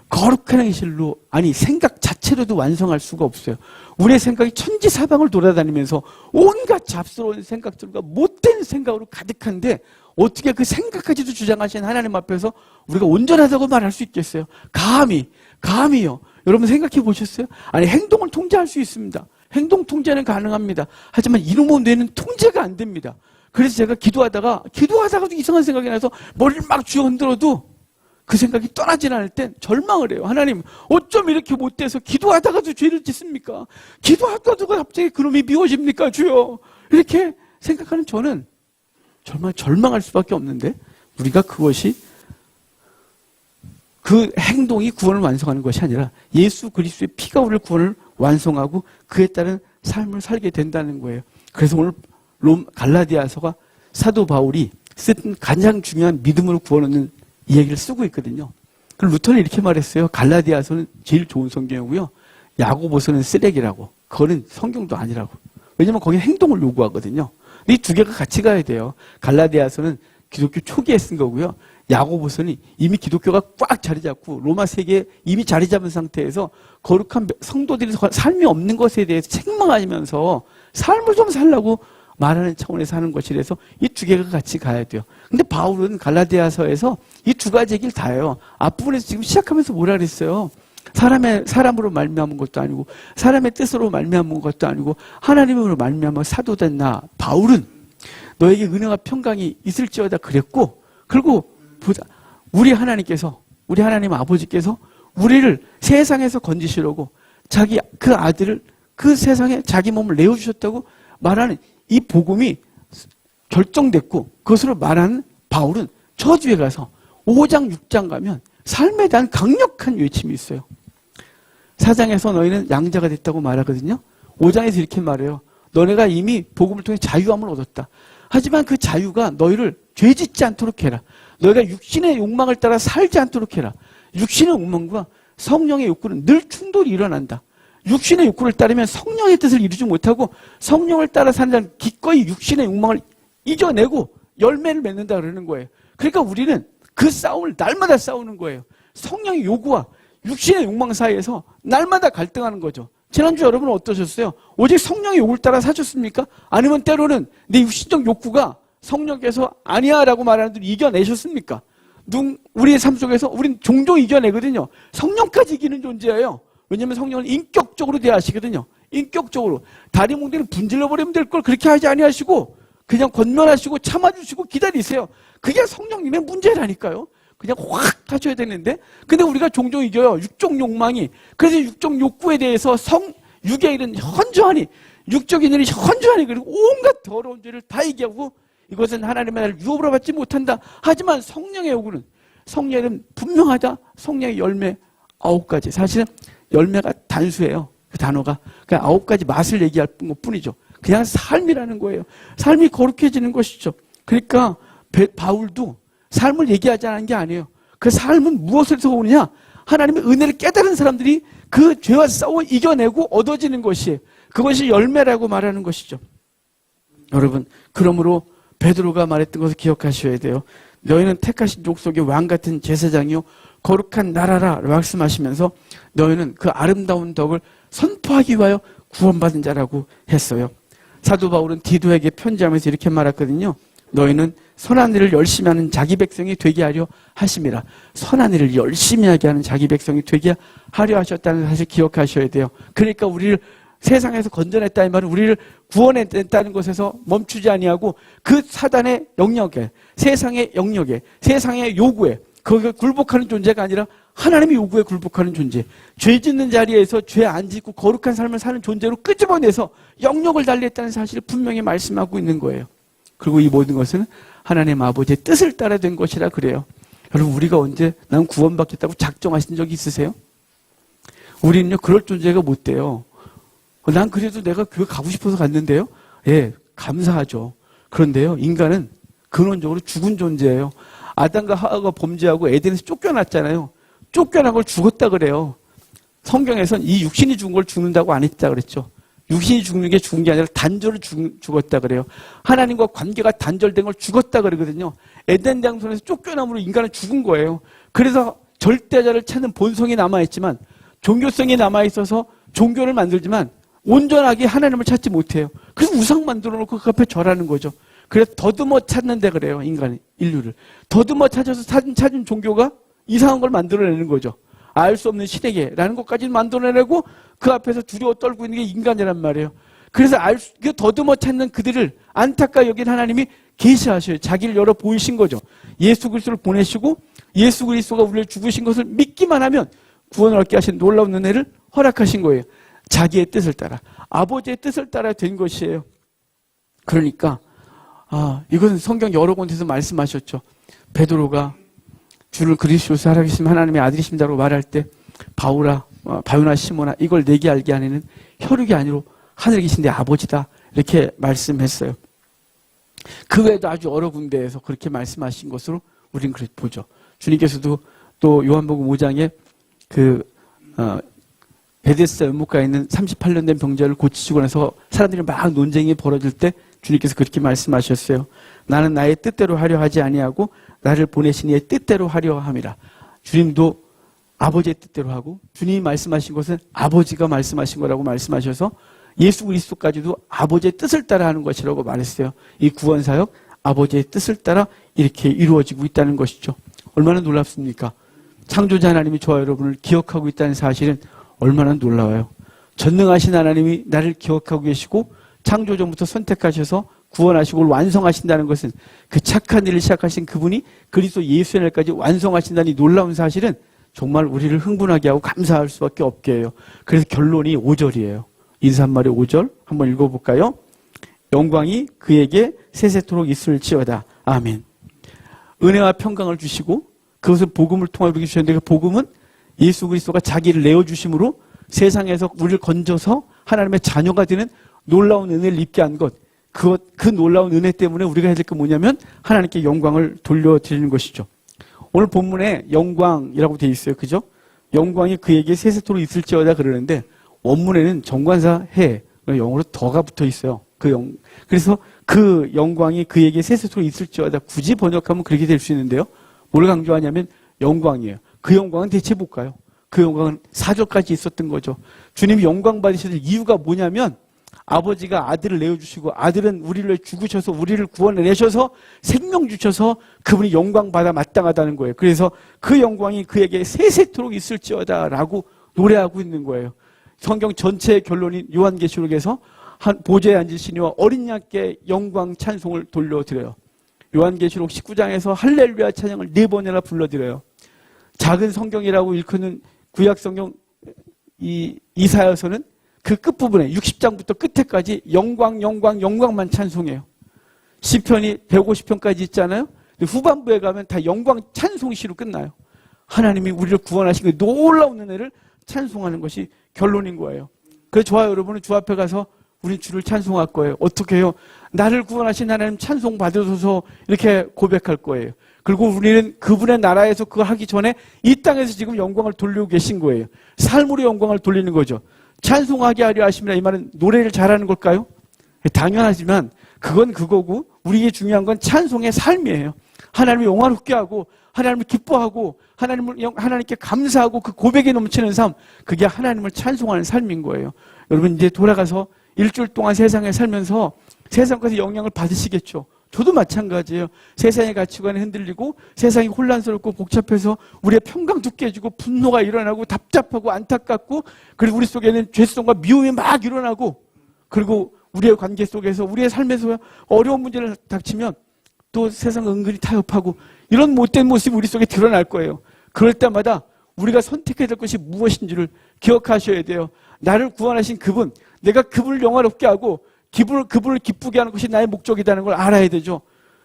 거룩한 행실로, 아니 생각 자체로도 완성할 수가 없어요. 우리의 생각이 천지사방을 돌아다니면서 온갖 잡스러운 생각들과 못된 생각으로 가득한데 어떻게 그 생각까지도 주장하신 하나님 앞에서 우리가 온전하다고 말할 수 있겠어요? 감히요. 여러분 생각해 보셨어요? 아니, 행동을 통제할 수 있습니다. 행동 통제는 가능합니다. 하지만 이놈의 뇌는 통제가 안 됩니다. 그래서 제가 기도하다가도 이상한 생각이 나서 머리를 막 쥐어 흔들어도 그 생각이 떠나질 않을 땐 절망을 해요. 하나님, 어쩜 이렇게 못돼서 기도하다가도 죄를 짓습니까? 기도하다가도 갑자기 그놈이 미워집니까, 주여? 이렇게 생각하는 저는 정말 절망할 수밖에 없는데, 우리가 그것이, 그 행동이 구원을 완성하는 것이 아니라 예수 그리스도의 피가 우리를 구원을 완성하고 그에 따른 삶을 살게 된다는 거예요. 그래서 오늘 갈라디아서가 사도 바울이 쓴 가장 중요한 믿음으로 구원 얻는 이 얘기를 쓰고 있거든요. 그럼 루터는 이렇게 말했어요. 갈라디아서는 제일 좋은 성경이고요. 야고보서는 쓰레기라고. 그거는 성경도 아니라고. 왜냐면 거기 행동을 요구하거든요. 이 두 개가 같이 가야 돼요. 갈라디아서는 기독교 초기에 쓴 거고요. 야고보서는 이미 기독교가 꽉 자리 잡고 로마 세계에 이미 자리 잡은 상태에서 거룩한 성도들이 삶이 없는 것에 대해서 책망하면서 삶을 좀 살라고 말하는 차원에서 하는 것이라서 이 두 개가 같이 가야 돼요. 근데 바울은 갈라디아서에서 이 두 가지 얘기를 다 해요. 앞부분에서 지금 시작하면서 뭐라 그랬어요? 사람으로 말미암은 것도 아니고 사람의 뜻으로 말미암은 것도 아니고 하나님으로 말미암아 사도된 나 바울은 너에게 은혜와 평강이 있을지어다 그랬고, 그리고 우리 하나님 아버지께서 우리를 세상에서 건지시려고 그 아들을 그 세상에 자기 몸을 내어주셨다고 말하는 이 복음이 결정됐고, 그것으로 말하는 바울은 저주에 가서 5장 6장 가면 삶에 대한 강력한 외침이 있어요. 4장에서 너희는 양자가 됐다고 말하거든요. 5장에서 이렇게 말해요. 너네가 이미 복음을 통해 자유함을 얻었다. 하지만 그 자유가 너희를 죄짓지 않도록 해라. 너희가 육신의 욕망을 따라 살지 않도록 해라. 육신의 욕망과 성령의 욕구는 늘 충돌이 일어난다. 육신의 욕구를 따르면 성령의 뜻을 이루지 못하고 성령을 따라 사는 자는 기꺼이 육신의 욕망을 이겨내고 열매를 맺는다 그러는 거예요. 그러니까 우리는 그 싸움을 날마다 싸우는 거예요. 성령의 요구와 육신의 욕망 사이에서 날마다 갈등하는 거죠. 지난주 여러분은 어떠셨어요? 오직 성령의 욕을 따라 사셨습니까? 아니면 때로는 내 육신적 욕구가 성령께서 아니야 라고 말하는 들 이겨내셨습니까? 우리의 삶 속에서 우린 종종 이겨내거든요. 성령까지 이기는 존재예요. 왜냐하면 성령을 인격적으로 대하시거든요. 인격적으로. 다리 뭉개는 분질러버리면 될 걸 그렇게 하지 아니하시고 그냥 권면하시고 참아주시고 기다리세요. 그게 성령님의 문제라니까요. 그냥 확 하셔야 되는데, 근데 우리가 종종 이겨요. 육적 욕망이. 그래서 육적 욕구에 대해서 육의 일은 현저하니 육적인 일이 현저하니 그리고 온갖 더러운 죄를 다 얘기하고 이것은 하나님의 나를 유업으로 받지 못한다. 하지만 성령의 요구는 성령은 분명하다. 성령의 열매 9가지. 사실은 열매가 단수예요. 그 단어가. 그냥 9가지 맛을 얘기할 뿐이죠. 그냥 삶이라는 거예요. 삶이 거룩해지는 것이죠. 그러니까 바울도 삶을 얘기하지 않은 게 아니에요. 그 삶은 무엇에서 오느냐? 하나님의 은혜를 깨달은 사람들이 그 죄와 싸워 이겨내고 얻어지는 것이에요. 그것이 열매라고 말하는 것이죠. 여러분, 그러므로 베드로가 말했던 것을 기억하셔야 돼요. 너희는 택하신 족속의 왕 같은 제사장이요 거룩한 나라라 말씀하시면서 너희는 그 아름다운 덕을 선포하기 위하여 구원받은 자라고 했어요. 사도 바울은 디도에게 편지하면서 이렇게 말했거든요. 너희는 선한 일을 열심히 하는 자기 백성이 되게 하려 하심이라. 선한 일을 열심히 하게 하는 자기 백성이 되게 하려 하셨다는 사실 기억하셔야 돼요. 그러니까 우리를 세상에서 건져냈다 이 말은 우리를 구원했다는 것에서 멈추지 아니하고 그 사단의 영역에, 세상의 영역에, 세상의 요구에 거기에 굴복하는 존재가 아니라 하나님의 요구에 굴복하는 존재, 죄 짓는 자리에서 죄 안 짓고 거룩한 삶을 사는 존재로 끄집어내서 영역을 달리했다는 사실을 분명히 말씀하고 있는 거예요. 그리고 이 모든 것은 하나님 아버지의 뜻을 따라 된 것이라 그래요. 여러분, 우리가 언제 난 구원받겠다고 작정하신 적이 있으세요? 우리는요 그럴 존재가 못 돼요. 난 그래도 내가 교회 가고 싶어서 갔는데요. 예, 감사하죠. 그런데요, 인간은 근원적으로 죽은 존재예요. 아담과 하와가 범죄하고 에덴에서 쫓겨났잖아요. 쫓겨난 걸 죽었다 그래요. 성경에선 이 육신이 죽은 걸 죽는다고 안 했다 그랬죠. 육신이 죽는 게 죽은 게 아니라 단절을 죽었다 그래요. 하나님과 관계가 단절된 걸 죽었다 그러거든요. 에덴 장소에서 쫓겨남으로 인간은 죽은 거예요. 그래서 절대자를 찾는 본성이 남아있지만 종교성이 남아있어서 종교를 만들지만 온전하게 하나님을 찾지 못해요. 그래서 우상 만들어 놓고 그 앞에 절하는 거죠. 그래서 더듬어 찾는데 그래요. 인간이, 인류를. 더듬어 찾아서 찾은 종교가 이상한 걸 만들어내는 거죠. 알 수 없는 신에게라는 것까지 만들어내고 그 앞에서 두려워 떨고 있는 게 인간이란 말이에요. 그래서 더듬어 찾는 그들을 안타까 여긴 하나님이 계시하셔요. 자기를 열어 보이신 거죠. 예수 그리스도를 보내시고 예수 그리스도가 우리를 죽으신 것을 믿기만 하면 구원을 얻게 하신 놀라운 은혜를 허락하신 거예요. 자기의 뜻을 따라, 아버지의 뜻을 따라 된 것이에요. 그러니까 이것은 성경 여러 곳에서 말씀하셨죠. 베드로가 주를 그리스도로 살아계신 하나님의 아들이십니다라고 말할 때 바요나 시몬아 이걸 내게 알게 하는 혈육이 아니로 하늘에 계신 내 아버지다 이렇게 말씀했어요. 그 외에도 아주 여러 군데에서 그렇게 말씀하신 것으로 우리는 그렇게 보죠. 주님께서도 또 요한복음 5장에 베데스다 연못가에 있는 38년 된 병자를 고치시고 나서 사람들이 막 논쟁이 벌어질 때 주님께서 그렇게 말씀하셨어요. 나는 나의 뜻대로 하려 하지 아니하고 나를 보내신 이의 뜻대로 하려 함이라. 주님도 아버지의 뜻대로 하고 주님이 말씀하신 것은 아버지가 말씀하신 거라고 말씀하셔서 예수 그리스도까지도 아버지의 뜻을 따라 하는 것이라고 말했어요. 이 구원사역 아버지의 뜻을 따라 이렇게 이루어지고 있다는 것이죠. 얼마나 놀랍습니까? 창조자 하나님이 저와 여러분을 기억하고 있다는 사실은 얼마나 놀라워요. 전능하신 하나님이 나를 기억하고 계시고 창조전부터 선택하셔서 구원하시고 완성하신다는 것은 그 착한 일을 시작하신 그분이 그리스도 예수의 날까지 완성하신다는 이 놀라운 사실은 정말 우리를 흥분하게 하고 감사할 수밖에 없게 해요. 그래서 결론이 5절이에요. 인사말의 5절 한번 읽어볼까요? 영광이 그에게 세세토록 있을지어다. 아멘. 은혜와 평강을 주시고 그것을 복음을 통하여 우리에게 주셨는데 그 복음은 예수 그리스도가 자기를 내어주심으로 세상에서 우리를 건져서 하나님의 자녀가 되는 놀라운 은혜를 입게 한 것. 그 놀라운 은혜 때문에 우리가 해야 될 게 뭐냐면 하나님께 영광을 돌려드리는 것이죠. 오늘 본문에 영광이라고 되어 있어요. 그죠? 영광이 그에게 세세토록 있을지어다 그러는데 원문에는 정관사 해, 영어로 더가 붙어 있어요. 그래서 그 영광이 그에게 세세토록 있을지어다 굳이 번역하면 그렇게 될 수 있는데요. 뭘 강조하냐면 영광이에요. 그 영광은 대체 뭘까요? 그 영광은 4절까지 있었던 거죠. 주님이 영광 받으셔야 될 이유가 뭐냐면 아버지가 아들을 내어주시고 아들은 우리를 위해 죽으셔서 우리를 구원해내셔서 생명 주셔서 그분이 영광 받아 마땅하다는 거예요. 그래서 그 영광이 그에게 세세토록 있을지어다 라고 노래하고 있는 거예요. 성경 전체의 결론인 요한계시록에서 보좌에 앉으시니와 어린 양께 영광 찬송을 돌려드려요. 요한계시록 19장에서 할렐루야 찬양을 4번이나 불러드려요. 작은 성경이라고 일컫는 구약성경 이사야서는 그 끝부분에 60장부터 끝에까지 영광, 영광, 영광만 찬송해요. 시편이 150편까지 있잖아요. 후반부에 가면 다 영광 찬송시로 끝나요. 하나님이 우리를 구원하신 그 놀라운 은혜를 찬송하는 것이 결론인 거예요. 그래서 저와 여러분은 주 앞에 가서 우리 주를 찬송할 거예요. 어떻게 해요? 나를 구원하신 하나님 찬송 받으소서 이렇게 고백할 거예요. 그리고 우리는 그분의 나라에서 그거 하기 전에 이 땅에서 지금 영광을 돌리고 계신 거예요. 삶으로 영광을 돌리는 거죠. 찬송하게 하려 하심이라 이 말은 노래를 잘하는 걸까요? 당연하지만 그건 그거고 우리에게 중요한 건 찬송의 삶이에요. 하나님을 영화롭게 하고 하나님을 기뻐하고 하나님께 감사하고 그 고백에 넘치는 삶, 그게 하나님을 찬송하는 삶인 거예요. 여러분 이제 돌아가서 일주일 동안 세상에 살면서 세상까지 영향을 받으시겠죠. 저도 마찬가지예요. 세상의 가치관이 흔들리고 세상이 혼란스럽고 복잡해서 우리의 평강도 깨지고 분노가 일어나고 답답하고 안타깝고 그리고 우리 속에는 죄성과 미움이 막 일어나고 그리고 우리의 관계 속에서 우리의 삶에서 어려운 문제를 닥치면 또 세상을 은근히 타협하고 이런 못된 모습이 우리 속에 드러날 거예요. 그럴 때마다 우리가 선택해야 될 것이 무엇인지를 기억하셔야 돼요. 나를 구원하신 그분, 내가 그분을 영화롭게 하고 그분을 기쁘게 하는 것이 나의 목적이라는 걸 알아야 되죠.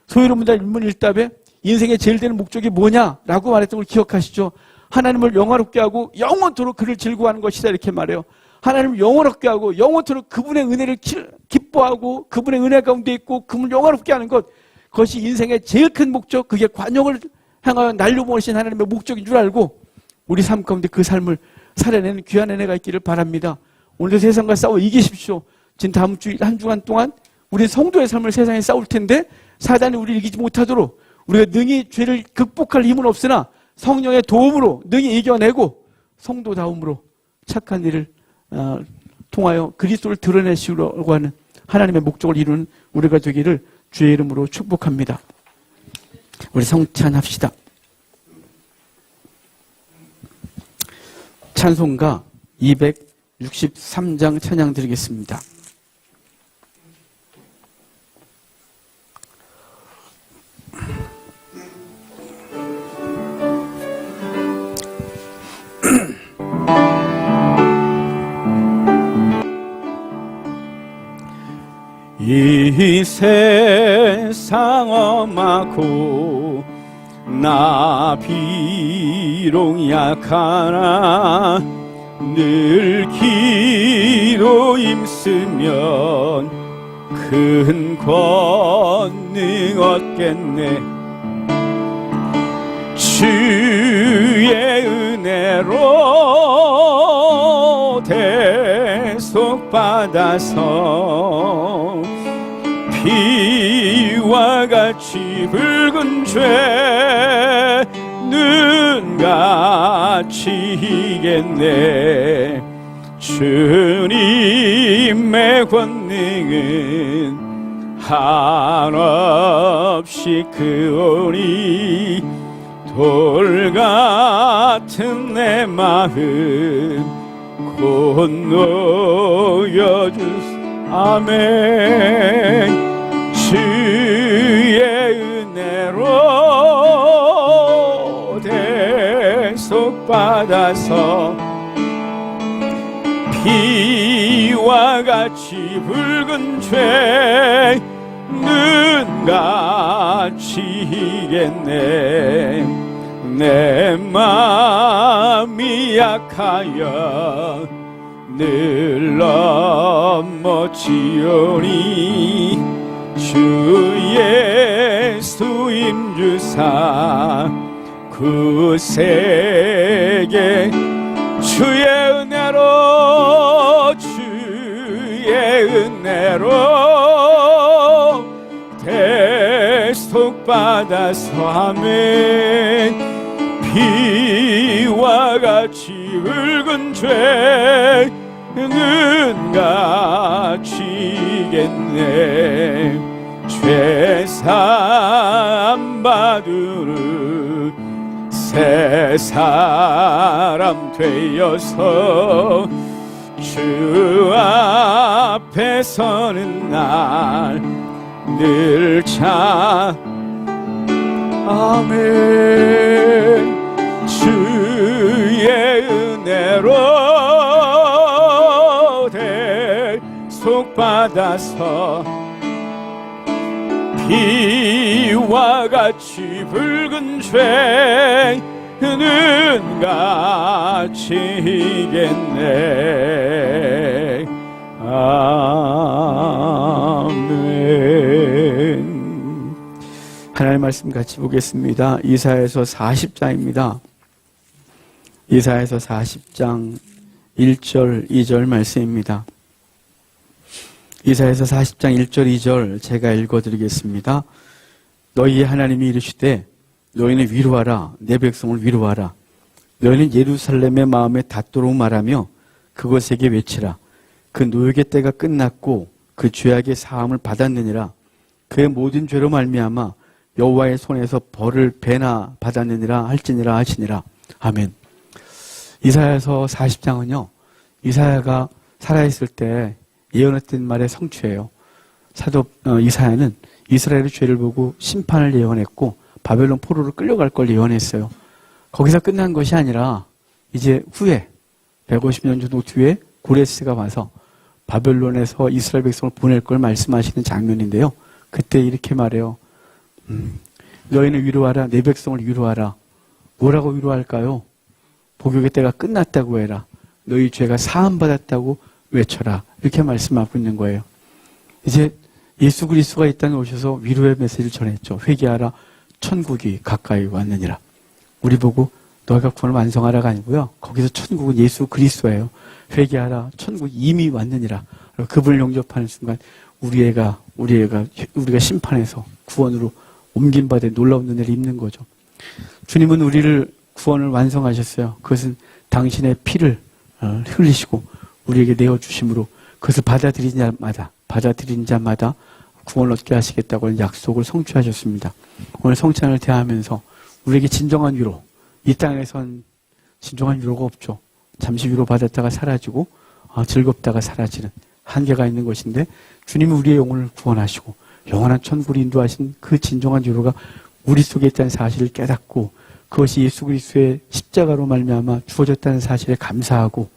소유로문자 일문일답에 인생의 제일 되는 목적이 뭐냐라고 말했던 걸 기억하시죠. 하나님을 영화롭게 하고 영원토록 그를 즐거워하는 것이다 이렇게 말해요. 하나님을 영원롭게 하고 영원토록 그분의 은혜를 기뻐하고 그분의 은혜 가운데 있고 그분을 영화롭게 하는 것, 그것이 인생의 제일 큰 목적, 그게 관용을 향하여 날려 모으신 하나님의 목적인 줄 알고 우리 삶 가운데 그 삶을 살아내는 귀한 은혜가 있기를 바랍니다. 오늘도 세상과 싸워 이기십시오. 지금 다음 주 한 주간 동안 우리 성도의 삶을 세상에 싸울 텐데 사단이 우리를 이기지 못하도록 우리가 능히 죄를 극복할 힘은 없으나 성령의 도움으로 능히 이겨내고 성도다움으로 착한 일을 통하여 그리스도를 드러내시려고 하는 하나님의 목적을 이루는 우리가 되기를 주의 이름으로 축복합니다. 우리 성찬합시다. 찬송가 263장 찬양 드리겠습니다. 이 세상 험하고 나 비록 약하나 늘 기로 힘쓰면 큰 권능 얻겠네. 주의 은혜로 대속받아서 피와 같이 붉은 죄는 같이 이겠네. 주님의 권능은 한없이 크오니 돌 같은 내 마음 곧 놓여주소. 아멘. 주의 은혜로 대속받아서 피와 같이 붉은 죄는 같이 이겠네. 내 마음이 약하여 늘 넘어지오니 주 예수 임주사 구세계 주의 은혜로 대속받아서 아멘. 피와 같이 붉은 죄는 같이 이겠네. 죄사함 받으는 새 사람 되어서 주 앞에 서는 날 늘 참 아멘. 주의 은혜로 받아서 비와 같이 붉은 죄는 갚히겠네. 아멘. 하나님의 말씀 같이 보겠습니다. 이사야서 40장입니다. 이사야서 40장 1절 2절 말씀입니다. 이사야서 40장 1절 2절 제가 읽어드리겠습니다. 너희의 하나님이 이르시되 너희는 위로하라. 내 백성을 위로하라. 너희는 예루살렘의 마음에 닿도록 말하며 그것에게 외치라. 그 노역의 때가 끝났고 그 죄악의 사함을 받았느니라. 그의 모든 죄로 말미암아 여호와의 손에서 벌을 배나 받았느니라 할지니라 하시니라. 아멘. 이사야서 40장은요, 이사야가 살아있을 때 예언했던 말의 성취예요. 사도 이사야는 이스라엘의 죄를 보고 심판을 예언했고 바벨론 포로로 끌려갈 걸 예언했어요. 거기서 끝난 것이 아니라 이제 후에 150년 정도 뒤에 고레스가 와서 바벨론에서 이스라엘 백성을 보낼 걸 말씀하시는 장면인데요. 그때 이렇게 말해요. 너희는 위로하라. 내 백성을 위로하라. 뭐라고 위로할까요? 복역의 때가 끝났다고 해라. 너희 죄가 사함받았다고 외쳐라. 이렇게 말씀하고 있는 거예요. 이제 예수 그리스도가 이 땅에 오셔서 위로의 메시지를 전했죠. 회개하라. 천국이 가까이 왔느니라. 우리 보고 너희가 구원을 완성하라가 아니고요. 거기서 천국은 예수 그리스도예요. 회개하라. 천국이 이미 왔느니라. 그분을 영접하는 순간 우리가 심판해서 구원으로 옮긴 바 된 놀라운 은혜를 입는 거죠. 주님은 우리를 구원을 완성하셨어요. 그것은 당신의 피를 흘리시고 우리에게 내어주심으로 그것을 받아들인 자마다 구원을 얻게 하시겠다고 하는 약속을 성취하셨습니다. 오늘 성찬을 대하면서 우리에게 진정한 위로, 이 땅에선 진정한 위로가 없죠. 잠시 위로 받았다가 사라지고 즐겁다가 사라지는 한계가 있는 것인데 주님이 우리의 영혼을 구원하시고 영원한 천국을 인도하신 그 진정한 위로가 우리 속에 있다는 사실을 깨닫고 그것이 예수 그리스도의 십자가로 말미암아 주어졌다는 사실에 감사하고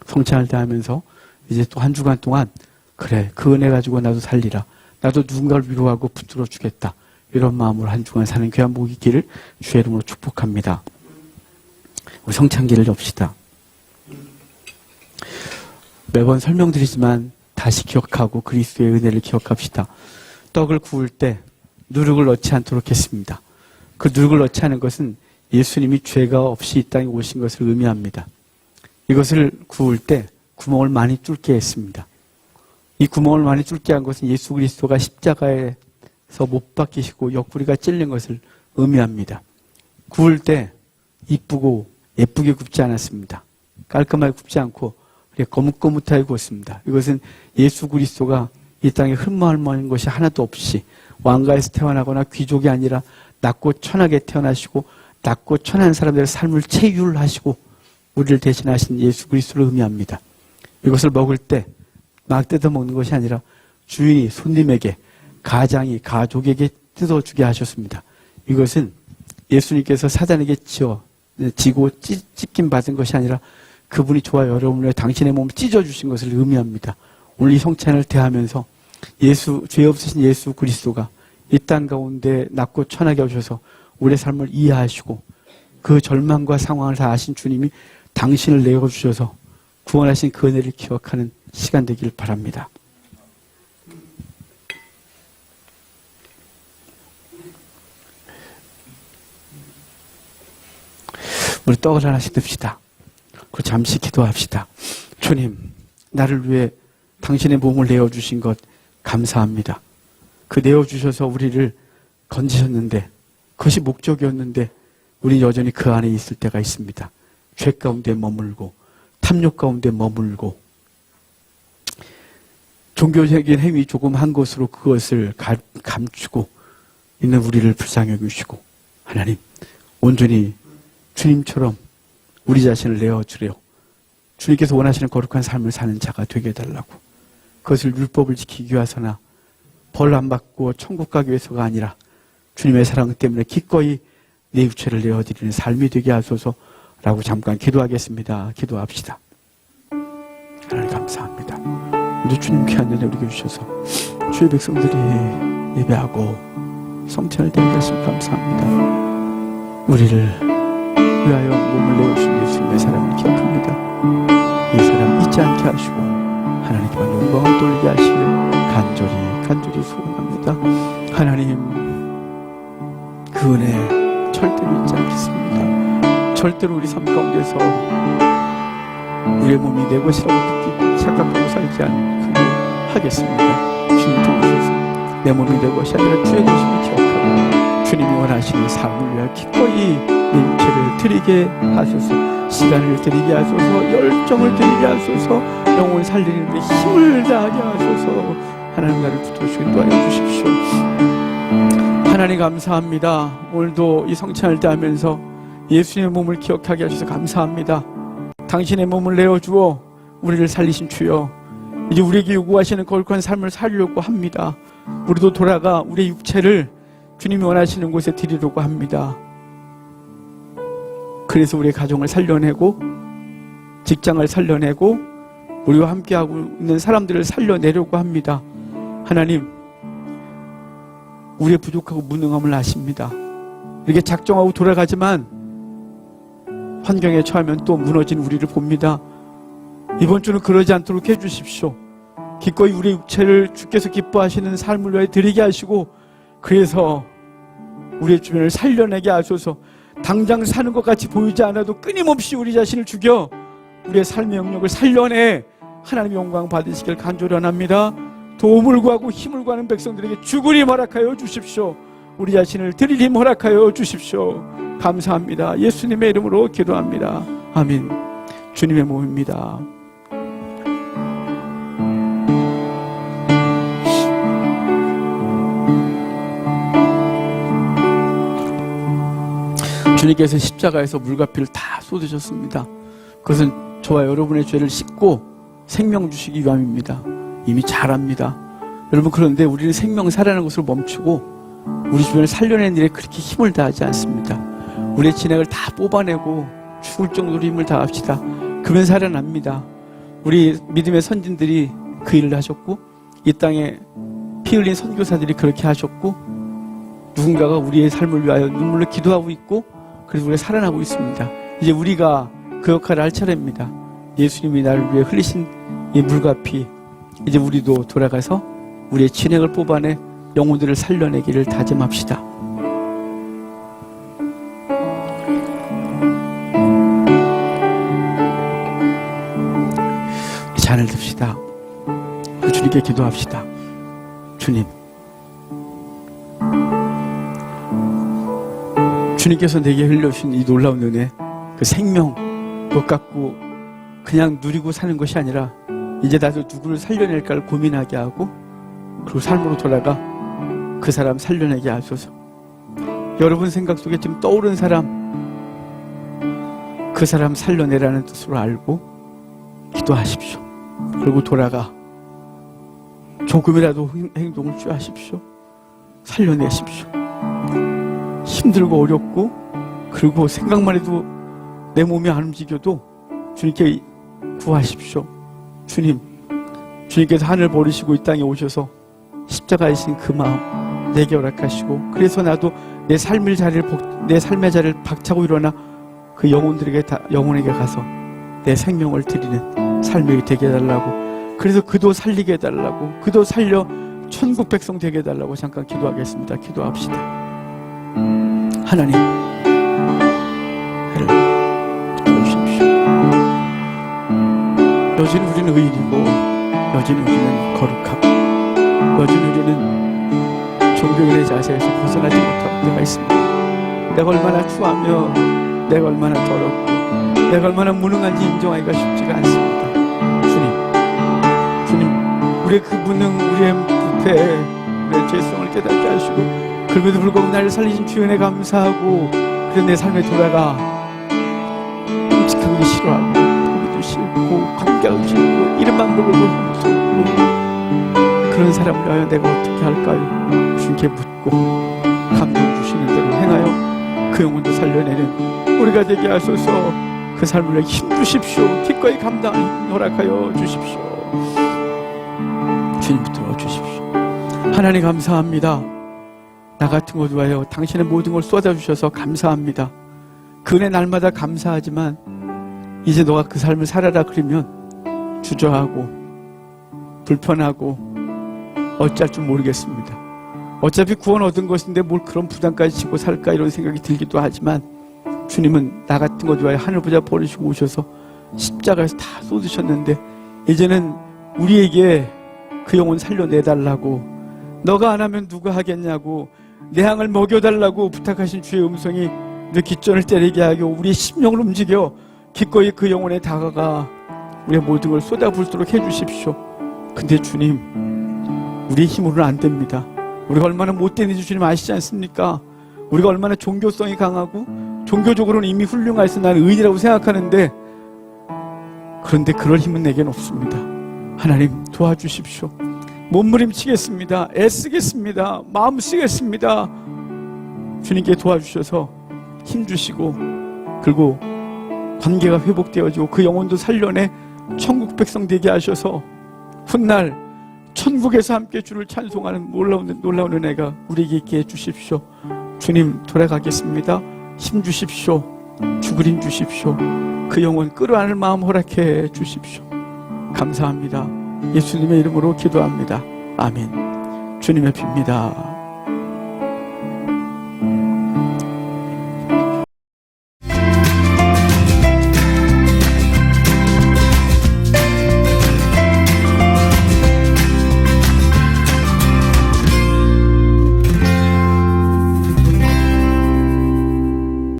성찬을 다하면서 이제 또 한 주간 동안 그래 그 은혜 가지고 나도 살리라. 나도 누군가를 위로하고 붙들어 주겠다. 이런 마음으로 한 주간 사는 귀한 복이 있기를 주의 이름으로 축복합니다. 우리 성찬기를 엽시다. 매번 설명드리지만 다시 기억하고 그리스도의 은혜를 기억합시다. 떡을 구울 때 누룩을 넣지 않도록 했습니다. 그 누룩을 넣지 않은 것은 예수님이 죄가 없이 이 땅에 오신 것을 의미합니다. 이것을 구울 때 구멍을 많이 뚫게 했습니다. 이 구멍을 많이 뚫게 한 것은 예수 그리스도가 십자가에서 못 박히시고 옆구리가 찔린 것을 의미합니다. 구울 때 이쁘고 예쁘게 굽지 않았습니다. 깔끔하게 굽지 않고 거뭇거뭇하게 구웠습니다. 이것은 예수 그리스도가 이 땅에 흠모할 것이 하나도 없이 왕가에서 태어나거나 귀족이 아니라 낮고 천하게 태어나시고 낮고 천한 사람들의 삶을 체휼하시고 우리를 대신하신 예수 그리스도를 의미합니다. 이것을 먹을 때 막 뜯어 먹는 것이 아니라 주인이 손님에게 가장이 가족에게 뜯어주게 하셨습니다. 이것은 예수님께서 사단에게 지고 찢김 받은 것이 아니라 그분이 저와 여러분의 당신의 몸을 찢어주신 것을 의미합니다. 오늘 이 성찬을 대하면서 죄 없으신 예수 그리스도가 이 땅 가운데 낮고 천하게 오셔서 우리의 삶을 이해하시고 그 절망과 상황을 다 아신 주님이 당신을 내어주셔서 구원하신 그 은혜를 기억하는 시간 되길 바랍니다. 우리 떡을 하나씩 듭시다. 그리고 잠시 기도합시다. 주님, 나를 위해 당신의 몸을 내어주신 것 감사합니다. 그 내어주셔서 우리를 건지셨는데 그것이 목적이었는데 우리 여전히 그 안에 있을 때가 있습니다. 죄 가운데 머물고 탐욕 가운데 머물고 종교적인 행위 조금 한 것으로 그것을 감추고 있는 우리를 불쌍히 여기시고 하나님 온전히 주님처럼 우리 자신을 내어주려 주님께서 원하시는 거룩한 삶을 사는 자가 되게 해달라고 그것을 율법을 지키기 위해서나 벌 안 받고 천국 가기 위해서가 아니라 주님의 사랑 때문에 기꺼이 내 육체를 내어드리는 삶이 되게 하소서라고 잠깐 기도하겠습니다. 기도합시다. 하나님 감사합니다. 이제 주님께 안전에 우리에게 주셔서 주의 백성들이 예배하고 성찬을 드리게 하시면 감사합니다. 우리를 위하여 몸을 내어주신 예수님의 사랑을 기억합니다. 이 사랑 잊지 않게 하시고 하나님께만 영광을 돌리게 하시길 간절히 소원합니다. 하나님, 그 은혜 절대로 잊지 않겠습니다. 절대로 우리 삶 가운데서 우리의 몸이 내 것이라고 느끼고 착각하고 살지 않게 하겠습니다. 주님 도우셔서 내 몸이 내 것이 아니라 주의 것임을 기억하고 주님이 원하시는 삶을 위하여 기꺼이 내 육체를 드리게 하소서, 시간을 드리게 하소서, 열정을 드리게 하소서, 영혼을 살리는 데 힘을 다하게 하소서. 하나님 나를 붙들어주시기 도와여 주십시오. 하나님 감사합니다. 오늘도 이 성찬을 다하면서 예수님의 몸을 기억하게 하셔서 감사합니다. 당신의 몸을 내어주어 우리를 살리신 주여, 이제 우리에게 요구하시는 거룩한 삶을 살려고 합니다. 우리도 돌아가 우리의 육체를 주님이 원하시는 곳에 드리려고 합니다. 그래서 우리의 가정을 살려내고 직장을 살려내고 우리와 함께하고 있는 사람들을 살려내려고 합니다. 하나님, 우리의 부족하고 무능함을 아십니다. 이렇게 작정하고 돌아가지만 환경에 처하면 또 무너진 우리를 봅니다. 이번 주는 그러지 않도록 해주십시오. 기꺼이 우리의 육체를 주께서 기뻐하시는 삶을 위해 드리게 하시고, 그래서 우리의 주변을 살려내게 하소서. 당장 사는 것 같이 보이지 않아도 끊임없이 우리 자신을 죽여 우리의 삶의 영역을 살려내 하나님의 영광 받으시길 간절히 원합니다. 도움을 구하고 힘을 구하는 백성들에게 죽으리 허락하여 주십시오. 우리 자신을 드릴 힘 허락하여 주십시오. 감사합니다. 예수님의 이름으로 기도합니다. 아멘. 주님의 몸입니다. 주님께서 십자가에서 물과 피를 다 쏟으셨습니다. 그것은 저와 여러분의 죄를 씻고 생명 주시기 위함입니다. 이미 잘 압니다. 여러분, 그런데 우리는 생명 살아나는 것을 멈추고 우리 주변을 살려내는 일에 그렇게 힘을 다하지 않습니다. 우리의 진액을 다 뽑아내고 죽을 정도로 힘을 다합시다. 그러면 살아납니다. 우리 믿음의 선진들이 그 일을 하셨고, 이 땅에 피 흘린 선교사들이 그렇게 하셨고, 누군가가 우리의 삶을 위하여 눈물로 기도하고 있고, 그래서 우리가 살아나고 있습니다. 이제 우리가 그 역할을 할 차례입니다. 예수님이 나를 위해 흘리신 이 물과 피, 이제 우리도 돌아가서 우리의 진액을 뽑아내 영혼들을 살려내기를 다짐합시다. 잔을 듭시다. 주님께 기도합시다. 주님, 주님께서 내게 흘려주신 이 놀라운 은혜, 그 생명, 그것 갖고 그냥 누리고 사는 것이 아니라 이제 나도 누구를 살려낼까를 고민하게 하고, 그리고 삶으로 돌아가 그 사람 살려내게 하소서. 여러분 생각 속에 지금 떠오른 사람, 그 사람 살려내라는 뜻으로 알고 기도하십시오. 그리고 돌아가 조금이라도 행동을 취하십시오. 살려내십시오. 힘들고 어렵고, 그리고 생각만 해도 내 몸이 안 움직여도 주님께 구하십시오. 주님, 주님께서 하늘 버리시고 이 땅에 오셔서 십자가이신 그 마음 내게 허락하시고, 그래서 나도 내 삶의 자리를 박차고 일어나 그 영혼에게 가서 내 생명을 드리는 삶이 되게 해달라고, 그래서 그도 살리게 해달라고, 그도 살려 천국 백성 되게 해달라고 잠깐 기도하겠습니다. 기도합시다. 하나님, 해를 주십시오. 여전히 우리는 의인이고, 여전히 우리는 거룩하고, 여전히 우리는 종교인의 자세에서 벗어나지 못하고 때가 있습니다. 내가 얼마나 추하며, 내가 얼마나 더럽고, 내가 얼마나 무능한지 인정하기가 쉽지가 않습니다. 주님, 우리의 그 무능, 우리의 부패, 우리의 죄성을 깨닫게 하시고, 그럼에도 불구하고 나를 살리신 주의 은혜 감사하고, 그래서 내 삶에 돌아가 끔찍한 게 싫어하고, 보기도 싫고, 관계하기 싫고, 이름만 부르고 무섭고, 그런 사람을 위하여 내가 어떻게 할까요? 주님께 묻고 감동 주시는 대로 행하여 그 영혼도 살려내는 우리가 되게 하소서. 그 삶을 위해 힘 주십시오. 기꺼이 감당하는 힘 허락하여 주십시오. 주님 붙들어 주십시오. 하나님 감사합니다. 나 같은 것 위하여 당신의 모든 걸 쏟아주셔서 감사합니다. 그 은혜 날마다 감사하지만 이제 너가 그 삶을 살아라 그러면 주저하고 불편하고 어쩔 줄 모르겠습니다. 어차피 구원 얻은 것인데 뭘 그런 부담까지 지고 살까 이런 생각이 들기도 하지만 주님은 나 같은 것 위하여 하늘보다 버리시고 오셔서 십자가에서 다 쏟으셨는데 이제는 우리에게 그 영혼 살려내달라고, 너가 안 하면 누가 하겠냐고, 내 양을 먹여달라고 부탁하신 주의 음성이 늘 깃전을 때리게 하고 우리의 심령을 움직여 기꺼이 그 영혼에 다가가 우리의 모든 걸 쏟아부을수록 해주십시오. 근데 주님, 우리의 힘으로는 안 됩니다. 우리가 얼마나 못되는지 주님 아시지 않습니까? 우리가 얼마나 종교성이 강하고 종교적으로는 이미 훌륭해서 나는 의인이라고 생각하는데, 그런데 그럴 힘은 내겐 없습니다. 하나님 도와주십시오. 몸부림치겠습니다. 애쓰겠습니다. 마음 쓰겠습니다. 주님께 도와주셔서 힘주시고, 그리고 관계가 회복되어지고 그 영혼도 살려내 천국 백성 되게 하셔서 훗날 천국에서 함께 주를 찬송하는 놀라운 은혜가 우리에게 있게 해주십시오. 주님 돌아가겠습니다. 힘주십시오. 주그림 주십시오. 그 영혼 끌어안을 마음 허락해 주십시오. 감사합니다. 예수님의 이름으로 기도합니다. 아멘. 주님의 빕니다.